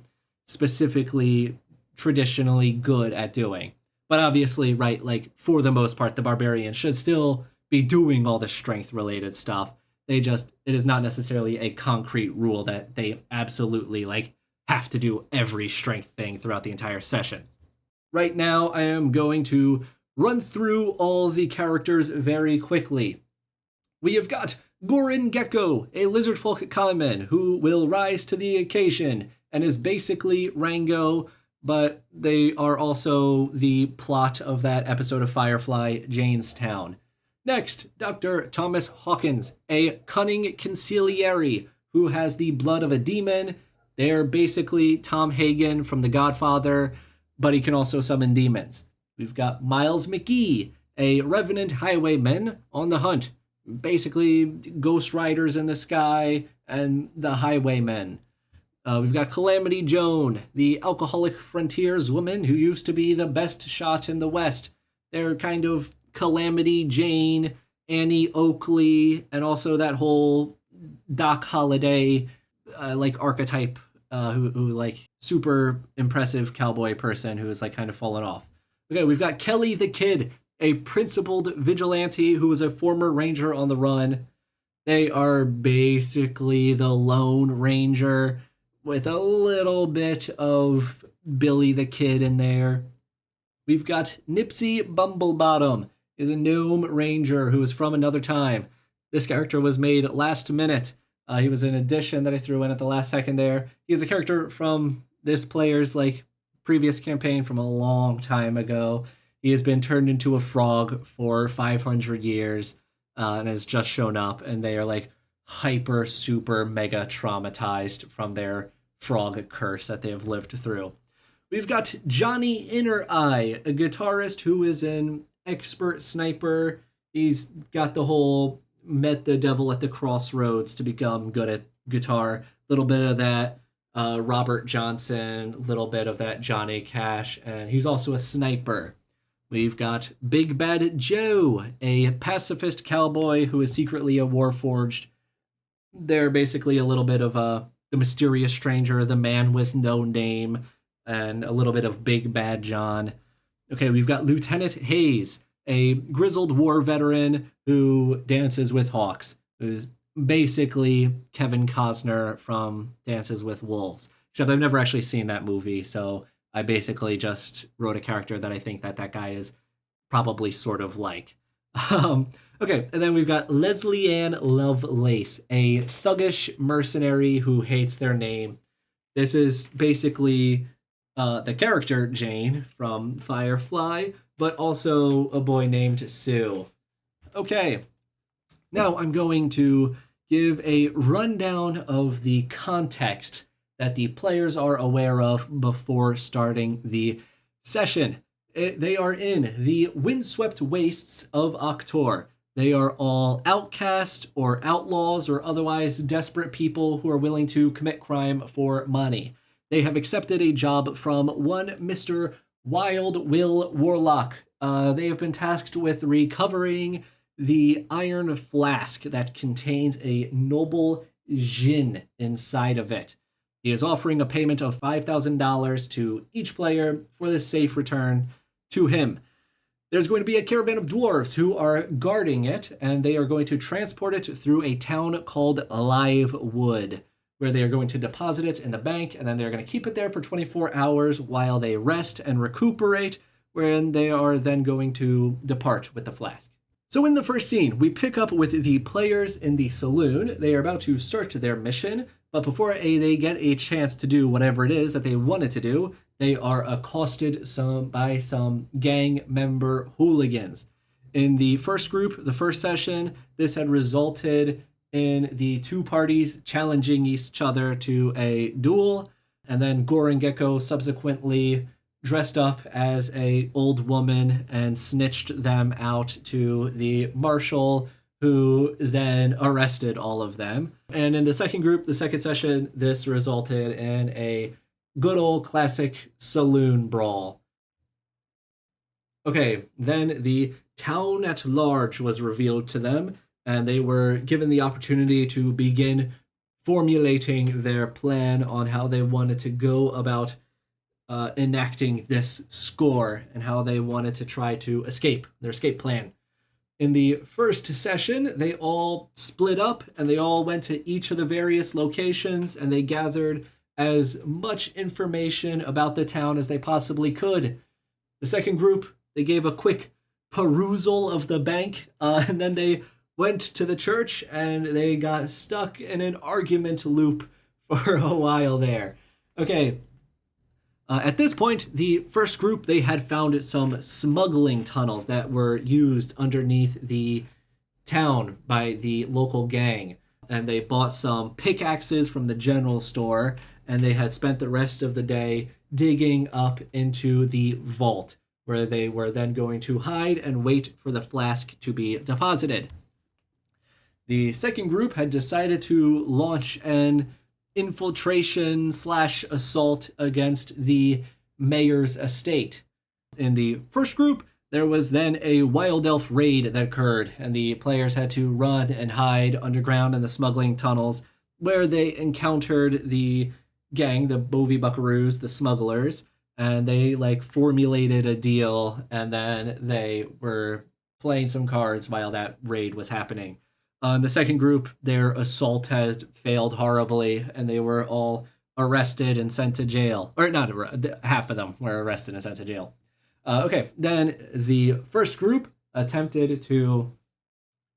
specifically traditionally good at doing. But obviously, right, like for the most part, the barbarian should still be doing all the strength related stuff. It is not necessarily a concrete rule that they absolutely like have to do every strength thing throughout the entire session. Right now, I am going to run through all the characters very quickly. We have got Gorin Gecko, a lizard folk conman who will rise to the occasion and is basically Rango, but they are also the plot of that episode of Firefly, Janestown. Next, Dr. Thomas Hawkins, a cunning consigliere who has the blood of a demon. They're basically Tom Hagen from The Godfather, but he can also summon demons. We've got Miles McGee, a revenant highwayman on the hunt. Basically, Ghost Riders in the sky and the highwaymen. We've got Calamity Joan, the alcoholic frontierswoman who used to be the best shot in the West. They're kind of Calamity Jane, Annie Oakley, and also that whole Doc Holliday like archetype who like super impressive cowboy person who is like kind of fallen off. Okay, we've got Kelly the Kid, a principled vigilante who was a former ranger on the run. They are basically the Lone Ranger with a little bit of Billy the Kid in there. We've got Nipsey Bumblebottom, is a gnome ranger who is from another time. This character was made last minute. He was an addition that I threw in at the last second there. He is a character from this player's like previous campaign from a long time ago. He has been turned into a frog for 500 years and has just shown up, and they are like hyper super mega traumatized from their frog curse that they have lived through. We've got Johnny Inner Eye, a guitarist who is an expert sniper. He's got the whole met the devil at the crossroads to become good at guitar. A little bit of that Robert Johnson, a little bit of that Johnny Cash, and he's also a sniper. We've got Big Bad Joe, a pacifist cowboy who is secretly a warforged. They're basically a little bit of the mysterious stranger, the man with no name, and a little bit of Big Bad John. Okay, we've got Lieutenant Hayes, a grizzled war veteran who dances with hawks, who's basically Kevin Costner from Dances with Wolves. Except I've never actually seen that movie, so I basically just wrote a character that I think that guy is probably sort of like. Okay, and then we've got Leslie Ann Lovelace, a thuggish mercenary who hates their name. This is basically the character Jane from Firefly, but also a boy named Sue. Okay, now I'm going to give a rundown of the context that the players are aware of before starting the session. They are in the windswept wastes of Octor. They are all outcasts or outlaws or otherwise desperate people who are willing to commit crime for money. They have accepted a job from one Mr. Wild Will Warlock. They have been tasked with recovering the iron flask that contains a noble djinn inside of it. He is offering a payment of $5,000 to each player for the safe return to him. There's going to be a caravan of dwarves who are guarding it, and they are going to transport it through a town called Live Wood, where they are going to deposit it in the bank, and then they're going to keep it there for 24 hours while they rest and recuperate, when they are then going to depart with the flask. So in the first scene, we pick up with the players in the saloon. They are about to start their mission, but before they get a chance to do whatever it is that they wanted to do, they are accosted by some gang member hooligans. In the first group, the first session, this had resulted in the two parties challenging each other to a duel, and then Goran Gecko subsequently dressed up as a old woman and snitched them out to the marshal, who then arrested all of them. And in the second group, the second session, this resulted in a good old classic saloon brawl. Okay, then the town at large was revealed to them, and they were given the opportunity to begin formulating their plan on how they wanted to go about enacting this score and how they wanted to try to escape, their escape plan. In the first session, they all split up and they all went to each of the various locations and they gathered as much information about the town as they possibly could. The second group, they gave a quick perusal of the bank, and then they went to the church and they got stuck in an argument loop for a while there. Okay. At this point, the first group, they had found some smuggling tunnels that were used underneath the town by the local gang. And they bought some pickaxes from the general store, and they had spent the rest of the day digging up into the vault, where they were then going to hide and wait for the flask to be deposited. The second group had decided to launch an infiltration / assault against the mayor's estate. In the first group, there was then a wild elf raid that occurred, and the players had to run and hide underground in the smuggling tunnels, where they encountered the gang, the Bovie Buckaroos, the smugglers, and they formulated a deal, and then they were playing some cards while that raid was happening. The second group, their assault had failed horribly, and they were all arrested and sent to jail. Or not, half of them were arrested and sent to jail. Okay, then the first group attempted to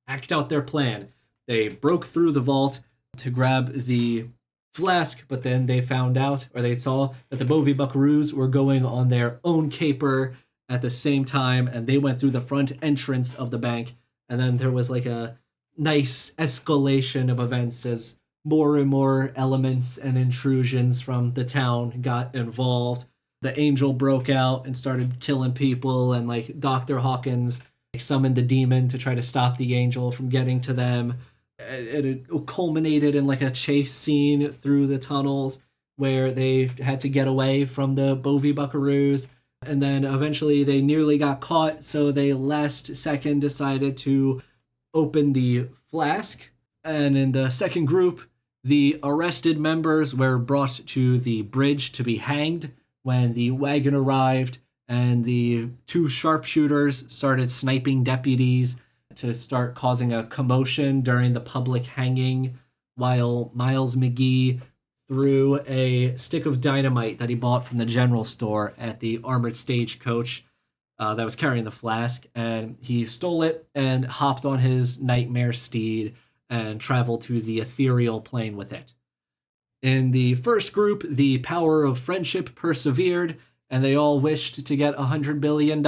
act out their plan. They broke through the vault to grab the flask, but then they found out, or they saw, that the Bovie Buckaroos were going on their own caper at the same time, and they went through the front entrance of the bank, and then there was a nice escalation of events as more and more elements and intrusions from the town got involved. The angel broke out and started killing people, and Dr. Hawkins summoned the demon to try to stop the angel from getting to them. It culminated in a chase scene through the tunnels where they had to get away from the Bovie Buckaroos, and then eventually they nearly got caught, so they last second decided to open the flask. And in the second group, the arrested members were brought to the bridge to be hanged when the wagon arrived, and the two sharpshooters started sniping deputies to start causing a commotion during the public hanging, while Miles McGee threw a stick of dynamite that he bought from the general store at the armored stagecoach that was carrying the flask, and he stole it and hopped on his nightmare steed and traveled to the ethereal plane with it. In the first group, the power of friendship persevered, and they all wished to get $100 billion,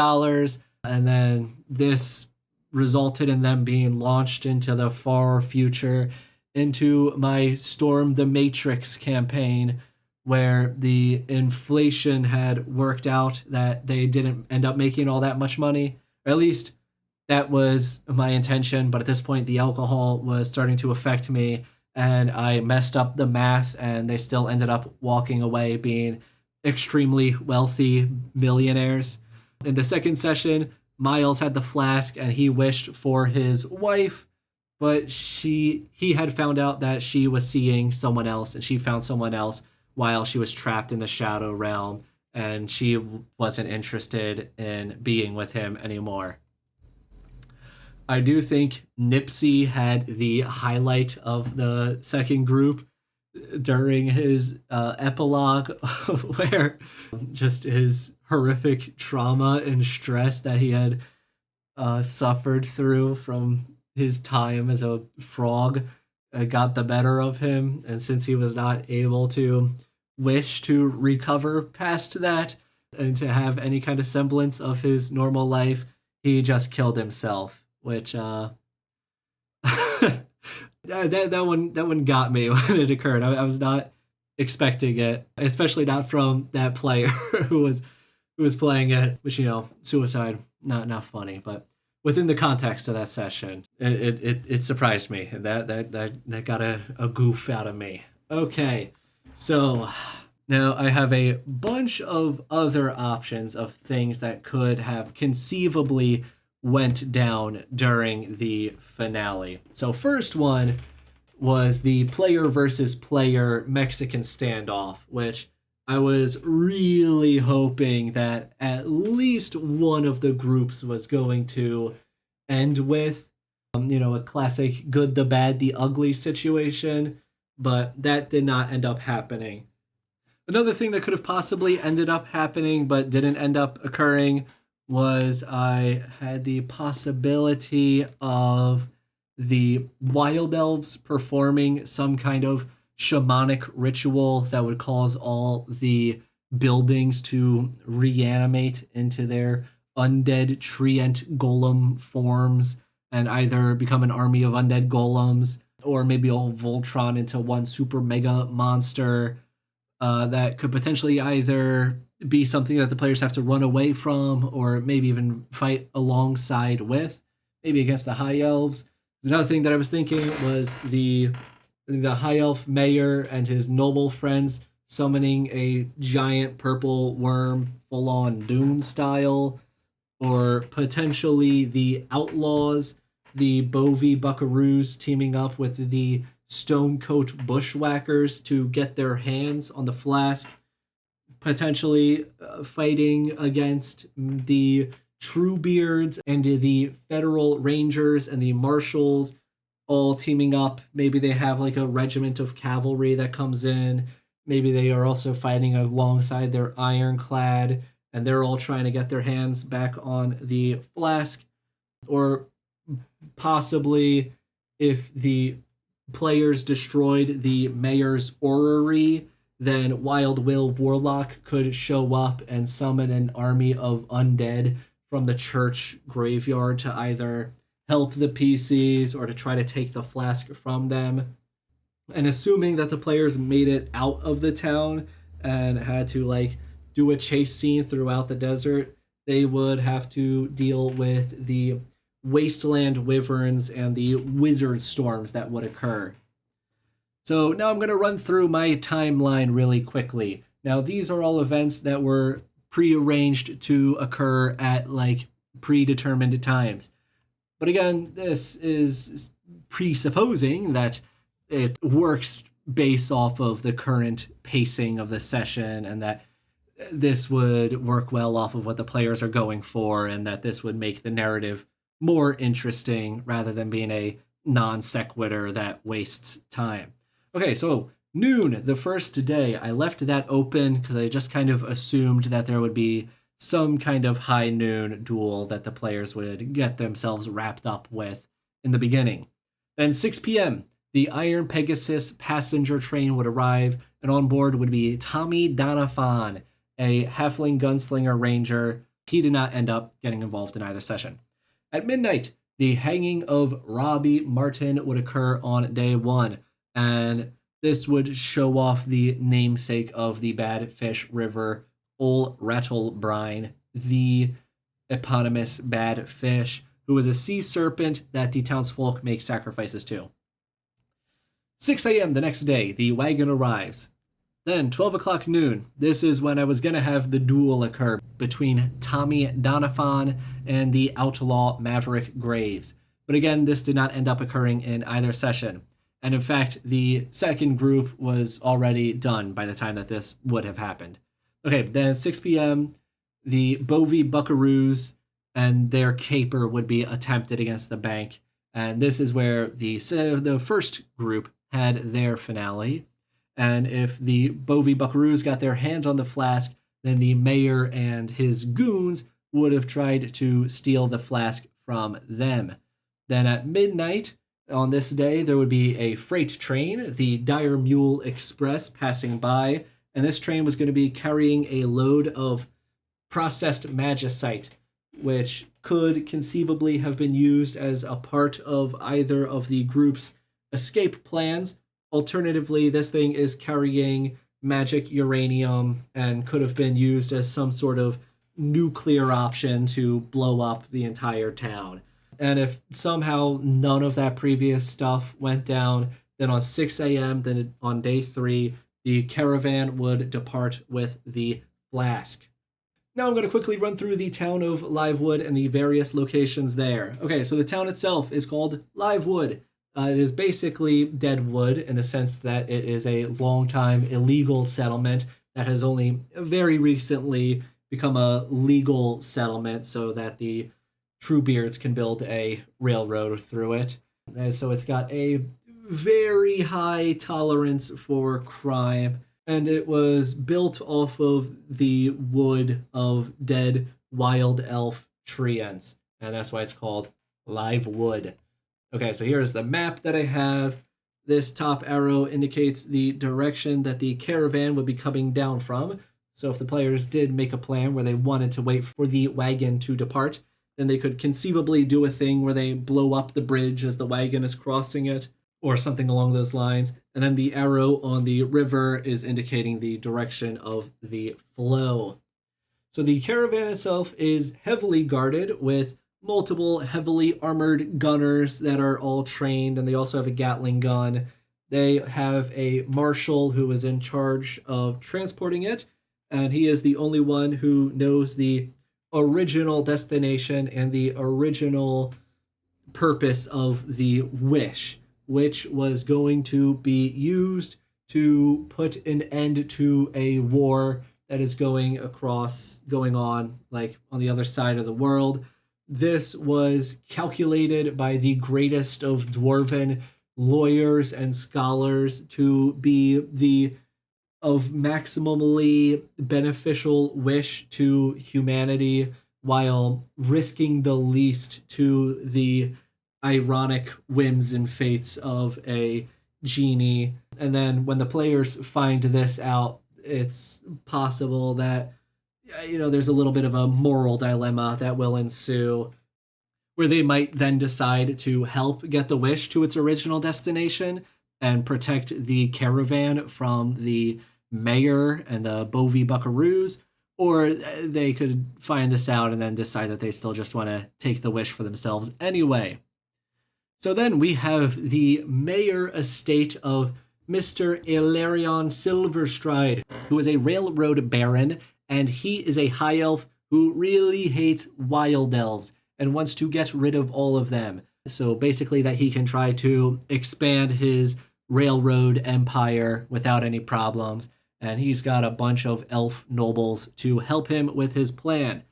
and then this resulted in them being launched into the far future, into my Storm the Matrix campaign, where the inflation had worked out that they didn't end up making all that much money. Or at least that was my intention, but at this point the alcohol was starting to affect me, and I messed up the math, and they still ended up walking away being extremely wealthy millionaires. In the second session, Miles had the flask, and he wished for his wife, but he had found out that she was seeing someone else, and she found someone else while she was trapped in the shadow realm, and she wasn't interested in being with him anymore. I do think Nipsey had the highlight of the second group during his epilogue, where just his horrific trauma and stress that he had suffered through from his time as a frog got the better of him. And since he was not able to wish to recover past that and to have any kind of semblance of his normal life, he just killed himself, which that one got me when it occurred. I was not expecting it, especially not from that player who was playing it. Which, suicide, not funny, but within the context of that session, it surprised me. That got a goof out of me. Okay, so now I have a bunch of other options of things that could have conceivably went down during the finale. So first one was the player versus player Mexican standoff, which I was really hoping that at least one of the groups was going to end with, a classic good, the bad, the ugly situation, but that did not end up happening. Another thing that could have possibly ended up happening but didn't end up occurring was I had the possibility of the wild elves performing some kind of shamanic ritual that would cause all the buildings to reanimate into their undead treant golem forms and either become an army of undead golems or maybe all Voltron into one super mega monster that could potentially either be something that the players have to run away from or maybe even fight alongside with, maybe against the high elves. Another thing that I was thinking was the high elf mayor and his noble friends summoning a giant purple worm full-on Dune style, or potentially the outlaws, the Bovie buckaroos teaming up with the Stonecoat bushwhackers to get their hands on the flask, potentially fighting against the Truebeards and the Federal Rangers and the Marshals, all teaming up. Maybe they have like a regiment of cavalry that comes in. Maybe they are also fighting alongside their ironclad, and they're all trying to get their hands back on the flask. Or possibly, if the players destroyed the mayor's orrery, then Wild Will Warlock could show up and summon an army of undead from the church graveyard to either help the PCs or to try to take the flask from them. And assuming that the players made it out of the town and had to do a chase scene throughout the desert, they would have to deal with the wasteland wyverns and the wizard storms that would occur. So now I'm going to run through my timeline really quickly. Now, these are all events that were prearranged to occur at predetermined times. But again, this is presupposing that it works based off of the current pacing of the session, and that this would work well off of what the players are going for, and that this would make the narrative more interesting rather than being a non sequitur that wastes time. Okay, so noon, the first day, I left that open because I just kind of assumed that there would be some kind of high noon duel that the players would get themselves wrapped up with in the beginning. Then 6 p.m., the Iron Pegasus passenger train would arrive, and on board would be Tommy Donaphan, a halfling gunslinger ranger. He did not end up getting involved in either session. At midnight, the hanging of Robbie Martin would occur on day one, and this would show off the namesake of the Bad Fish River, Ol Rattlebrine, the eponymous Bad Fish, who is a sea serpent that the townsfolk make sacrifices to. 6 a.m. the next day, the wagon arrives. Then 12 o'clock noon, this is when I was going to have the duel occur between Tommy Donaphan and the outlaw Maverick Graves. But again, this did not end up occurring in either session. And in fact, the second group was already done by the time that this would have happened. Okay, then at 6 p.m., the Bovey Buckaroos and their caper would be attempted against the bank. And this is where the first group had their finale. And if the Bovey Buckaroos got their hands on the flask, then the mayor and his goons would have tried to steal the flask from them. Then at midnight on this day, there would be a freight train, the Dire Mule Express, passing by. And this train was going to be carrying a load of processed magicite, which could conceivably have been used as a part of either of the group's escape plans. Alternatively, this thing is carrying magic uranium and could have been used as some sort of nuclear option to blow up the entire town. And if somehow none of that previous stuff went down, then on 6 a.m., then on day 3, the caravan would depart with the flask. Now I'm going to quickly run through the town of Livewood and the various locations there. Okay, so the town itself is called Livewood. It is basically Deadwood in the sense that it is a long-time illegal settlement that has only very recently become a legal settlement so that the Truebeards can build a railroad through it. And so it's got a very high tolerance for crime, and it was built off of the wood of dead wild elf treants, and that's why it's called Livewood. Okay, so here's the map that I have. This top arrow indicates the direction that the caravan would be coming down from. So if the players did make a plan where they wanted to wait for the wagon to depart, then they could conceivably do a thing where they blow up the bridge as the wagon is crossing it, or something along those lines. And then the arrow on the river is indicating the direction of the flow. So the caravan itself is heavily guarded with multiple heavily armored gunners that are all trained, and they also have a Gatling gun. They have a marshal who is in charge of transporting it, and he is the only one who knows the original destination and the original purpose of the wish, which was going to be used to put an end to a war that is going on like on the other side of the world. This was calculated by the greatest of dwarven lawyers and scholars to be the of maximally beneficial wish to humanity while risking the least to the ironic whims and fates of a genie. And then when the players find this out, it's possible that there's a little bit of a moral dilemma that will ensue, where they might then decide to help get the wish to its original destination and protect the caravan from the mayor and the Bovey Buckaroos, or they could find this out and then decide that they still just want to take the wish for themselves anyway. So then we have the mayor estate of Mr. Ilarion Silverstride, who is a railroad baron, and he is a high elf who really hates wild elves and wants to get rid of all of them. So basically that he can try to expand his railroad empire without any problems, and he's got a bunch of elf nobles to help him with his plan.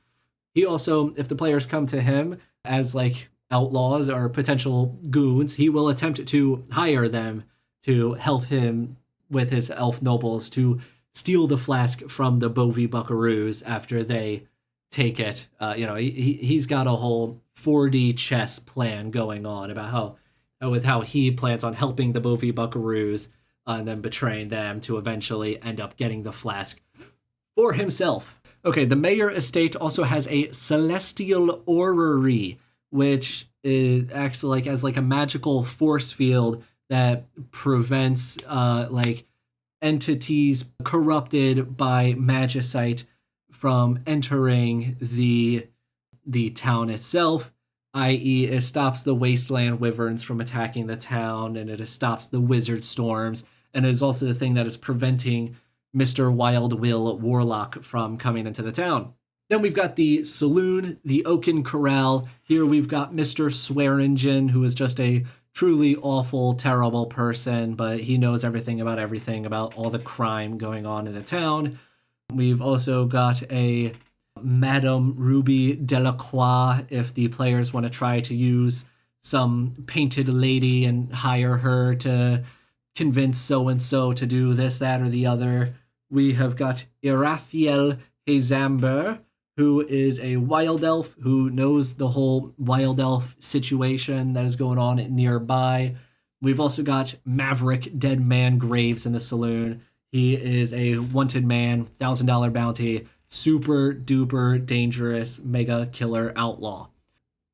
He also, if the players come to him as like outlaws or potential goons, he will attempt to hire them to help him with his elf nobles to steal the flask from the Bovey Buckaroos after they take it. He's got a whole 4D chess plan going on about how he plans on helping the Bovey Buckaroos and then betraying them to eventually end up getting the flask for himself. Okay, the mayor estate also has a celestial orrery, which acts like as like a magical force field that prevents entities corrupted by magicite from entering the town itself, i.e. it stops the wasteland wyverns from attacking the town, and it stops the wizard storms, and it is also the thing that is preventing Mr. Wild Will Warlock from coming into the town. Then we've got the saloon, the Oaken Corral. Here we've got Mr. Swearingen, who is just a truly awful, terrible person, but he knows everything about all the crime going on in the town. We've also got a Madame Ruby Delacroix if the players want to try to use some painted lady and hire her to convince so-and-so to do this, that, or the other. We have got Irathiel Hazamber, who is a wild elf who knows the whole wild elf situation that is going on nearby. We've also got Maverick Deadman Graves in the saloon. He is a wanted man, $1,000 bounty, super duper dangerous mega killer outlaw.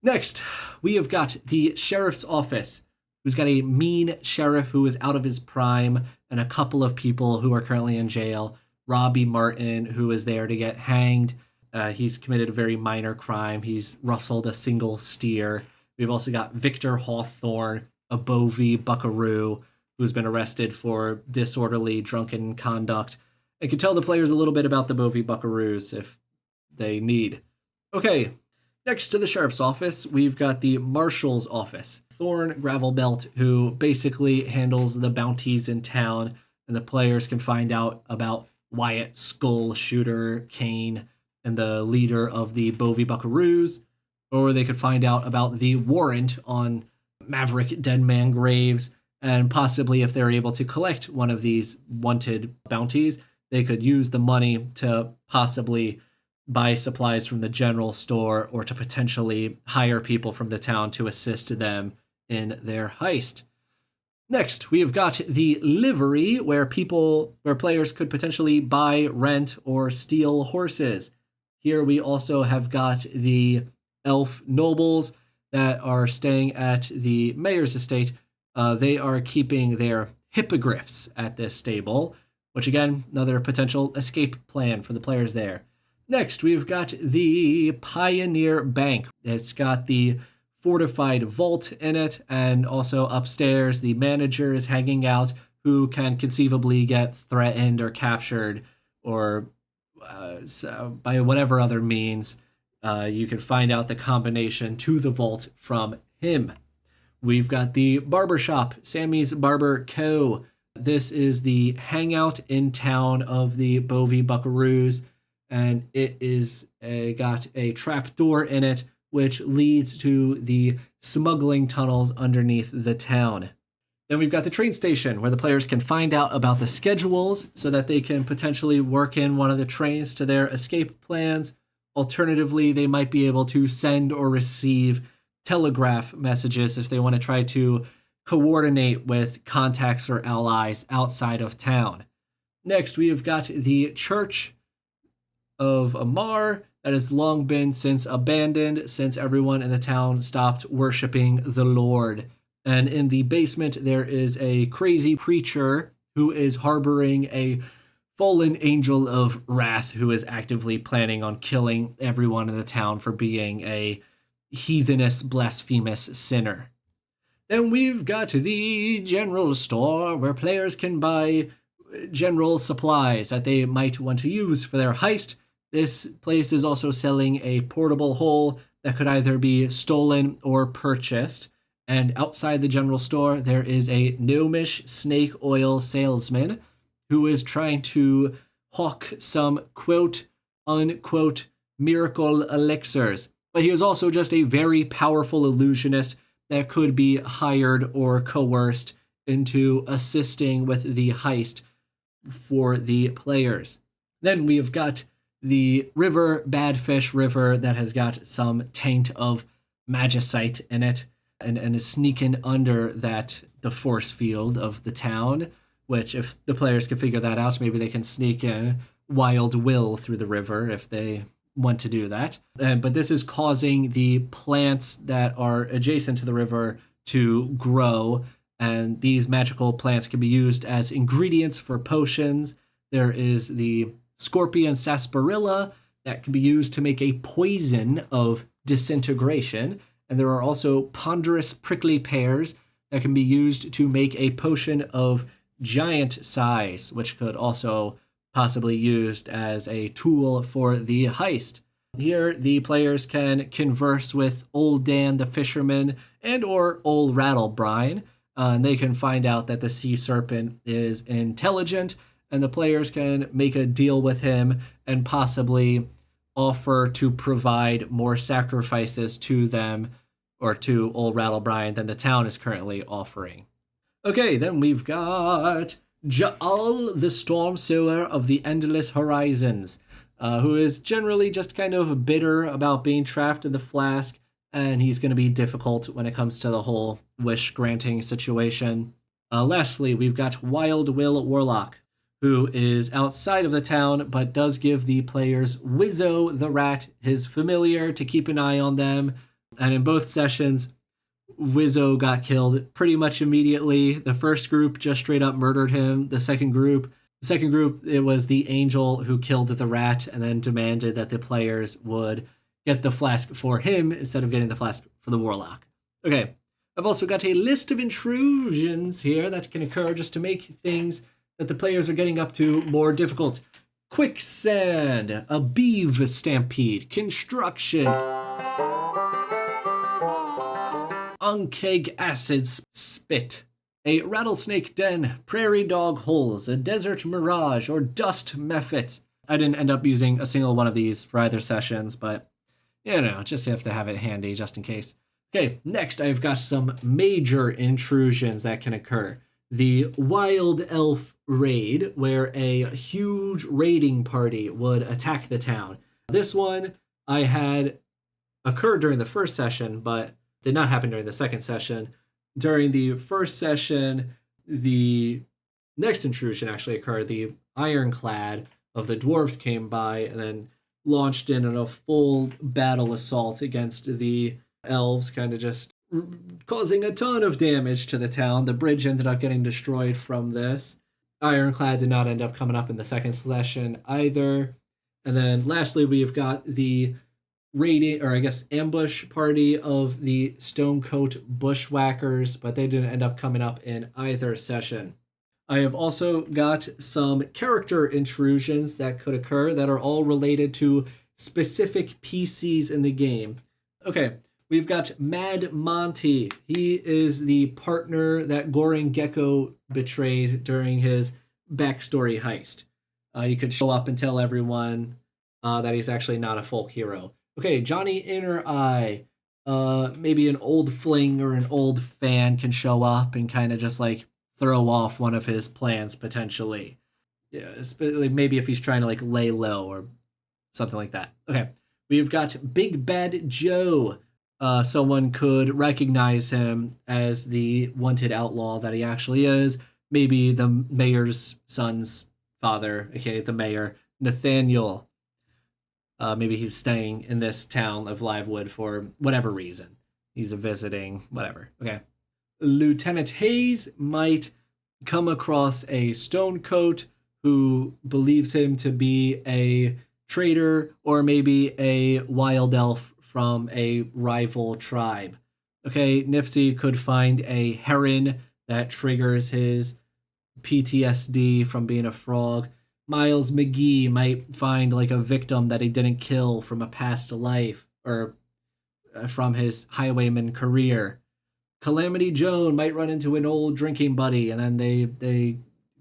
Next, we have got the sheriff's office, who's got a mean sheriff who is out of his prime and a couple of people who are currently in jail. Robbie Martin, who is there to get hanged. He's committed a very minor crime. He's rustled a single steer. We've also got Victor Hawthorne, a Bovey buckaroo, who's been arrested for disorderly drunken conduct. And can tell the players a little bit about the Bovey buckaroos if they need. Okay, next to the sheriff's office, we've got the marshal's office. Thorne Gravelbelt, who basically handles the bounties in town, and the players can find out about Wyatt Skull Shooter Kane and the leader of the Bovey buckaroos, or they could find out about the warrant on Maverick Deadman Graves, and possibly if they're able to collect one of these wanted bounties, they could use the money to possibly buy supplies from the general store or to potentially hire people from the town to assist them in their heist. Next, we have got the livery, where players could potentially buy, rent, or steal horses. Here we also have got the elf nobles that are staying at the mayor's estate. They are keeping their hippogriffs at this stable, which again, another potential escape plan for the players there. Next, we've got the Pioneer Bank. It's got the fortified vault in it, and also upstairs the manager is hanging out, who can conceivably get threatened or captured or by whatever other means. You can find out the combination to the vault from him. We've got the barbershop, Sammy's Barber Co. This is the hangout in town of the Bovey buckaroos, and it is got a trap door in it, which leads to the smuggling tunnels underneath the town. Then we've got the train station, where the players can find out about the schedules so that they can potentially work in one of the trains to their escape plans. Alternatively, they might be able to send or receive telegraph messages if they want to try to coordinate with contacts or allies outside of town. Next, we have got the Church of Amar that has long been since abandoned, since everyone in the town stopped worshiping the Lord. And in the basement, there is a crazy preacher who is harboring a fallen angel of wrath who is actively planning on killing everyone in the town for being a heathenous, blasphemous sinner. Then we've got the general store, where players can buy general supplies that they might want to use for their heist. This place is also selling a portable hole that could either be stolen or purchased. And outside the general store, there is a gnomish snake oil salesman who is trying to hawk some quote-unquote miracle elixirs. But he is also just a very powerful illusionist that could be hired or coerced into assisting with the heist for the players. Then we have got the river, Badfish River, that has got some taint of magicite in it, and is sneaking under the force field of the town, which if the players can figure that out, maybe they can sneak in Wild Will through the river if they want to do that. But this is causing the plants that are adjacent to the river to grow, and these magical plants can be used as ingredients for potions. There is the Scorpion sarsaparilla that can be used to make a poison of disintegration. And there are also ponderous prickly pears that can be used to make a potion of giant size, which could also possibly used as a tool for the heist. Here, the players can converse with Old Dan the fisherman and or Old Rattlebrine, and they can find out that the sea serpent is intelligent and the players can make a deal with him and possibly offer to provide more sacrifices to them or to old Rattle Brian than the town is currently offering. Okay, then we've got Ja'al, the Storm Sewer of the Endless Horizons, who is generally just kind of bitter about being trapped in the flask, and he's going to be difficult when it comes to the whole wish-granting situation. Lastly, we've got Wild Will Warlock, who is outside of the town, but does give the players Wizzo the Rat, his familiar, to keep an eye on them. And in both sessions, Wizzo got killed pretty much immediately. The first group just straight up murdered him. The second group, it was the angel who killed the rat and then demanded that the players would get the flask for him instead of getting the flask for the warlock. Okay, I've also got a list of intrusions here that can occur just to make things that the players are getting up to more difficult. Quicksand, a beeve stampede, construction, Onkeg acid spit, a rattlesnake den, prairie dog holes, a desert mirage, or dust mephit. I didn't end up using a single one of these for either sessions, but just have to have it handy just in case. Okay, next I've got some major intrusions that can occur. The Wild Elf raid, where a huge raiding party would attack the town. This one I had occurred during the first session, but did not happen during the second session. During the first session, the next intrusion actually occurred. The ironclad of the dwarves came by and then launched in on a full battle assault against the elves, kind of just causing a ton of damage to the town. The bridge ended up getting destroyed from this. Ironclad did not end up coming up in the second session either. And then lastly, we've got the raiding, or I guess ambush party of the Stonecoat Bushwhackers, but they didn't end up coming up in either session. I have also got some character intrusions that could occur that are all related to specific PCs in the game. Okay, we've got Mad Monty. He is the partner that Goring Gecko betrayed during his backstory heist. You could show up and tell everyone that he's actually not a folk hero. Okay, Johnny Inner Eye. Maybe an old fling or an old fan can show up and kind of just like throw off one of his plans potentially. Yeah, maybe if he's trying to like lay low or something like that. Okay, we've got Big Bad Joe. Someone could recognize him as the wanted outlaw that he actually is. Maybe the mayor's son's father, aka the mayor, Nathaniel. Maybe he's staying in this town of Livewood for whatever reason. He's a visiting, whatever. Okay. Lieutenant Hayes might come across a Stonecoat who believes him to be a traitor or maybe a wild elf from a rival tribe. Okay, Nipsey could find a heron that triggers his PTSD from being a frog. Miles McGee might find like a victim that he didn't kill from a past life or from his highwayman career. Calamity Joan might run into an old drinking buddy and then they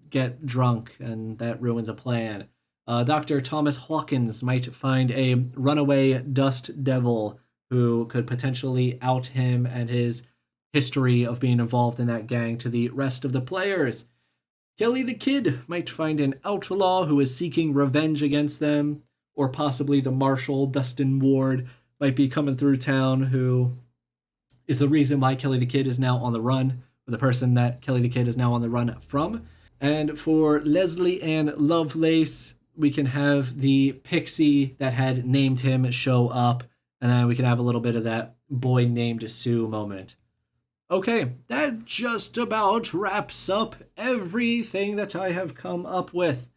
get drunk and that ruins a plan. Dr. Thomas Hawkins might find a runaway dust devil who could potentially out him and his history of being involved in that gang to the rest of the players. Kelly the Kid might find an outlaw who is seeking revenge against them, or possibly the Marshal, Dustin Ward, might be coming through town, who is the reason why Kelly the Kid is now on the run, or the person that Kelly the Kid is now on the run from. And for Leslie and Lovelace, we can have the pixie that had named him show up, and then we can have a little bit of that boy named Sue moment. Okay, that just about wraps up everything that I have come up with.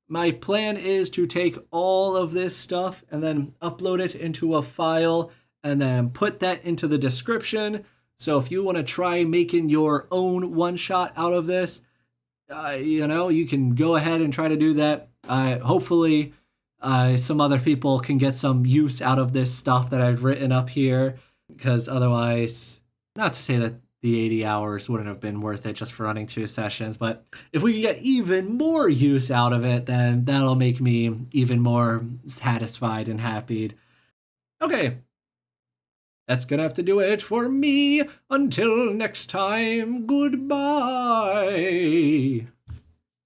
My plan is to take all of this stuff and then upload it into a file and then put that into the description. So if you want to try making your own one-shot out of this, you can go ahead and try to do that. Hopefully, some other people can get some use out of this stuff that I've written up here, because otherwise, not to say that the 80 hours wouldn't have been worth it just for running 2 sessions. But if we can get even more use out of it, then that'll make me even more satisfied and happy. Okay, that's gonna have to do it for me. Until next time, goodbye.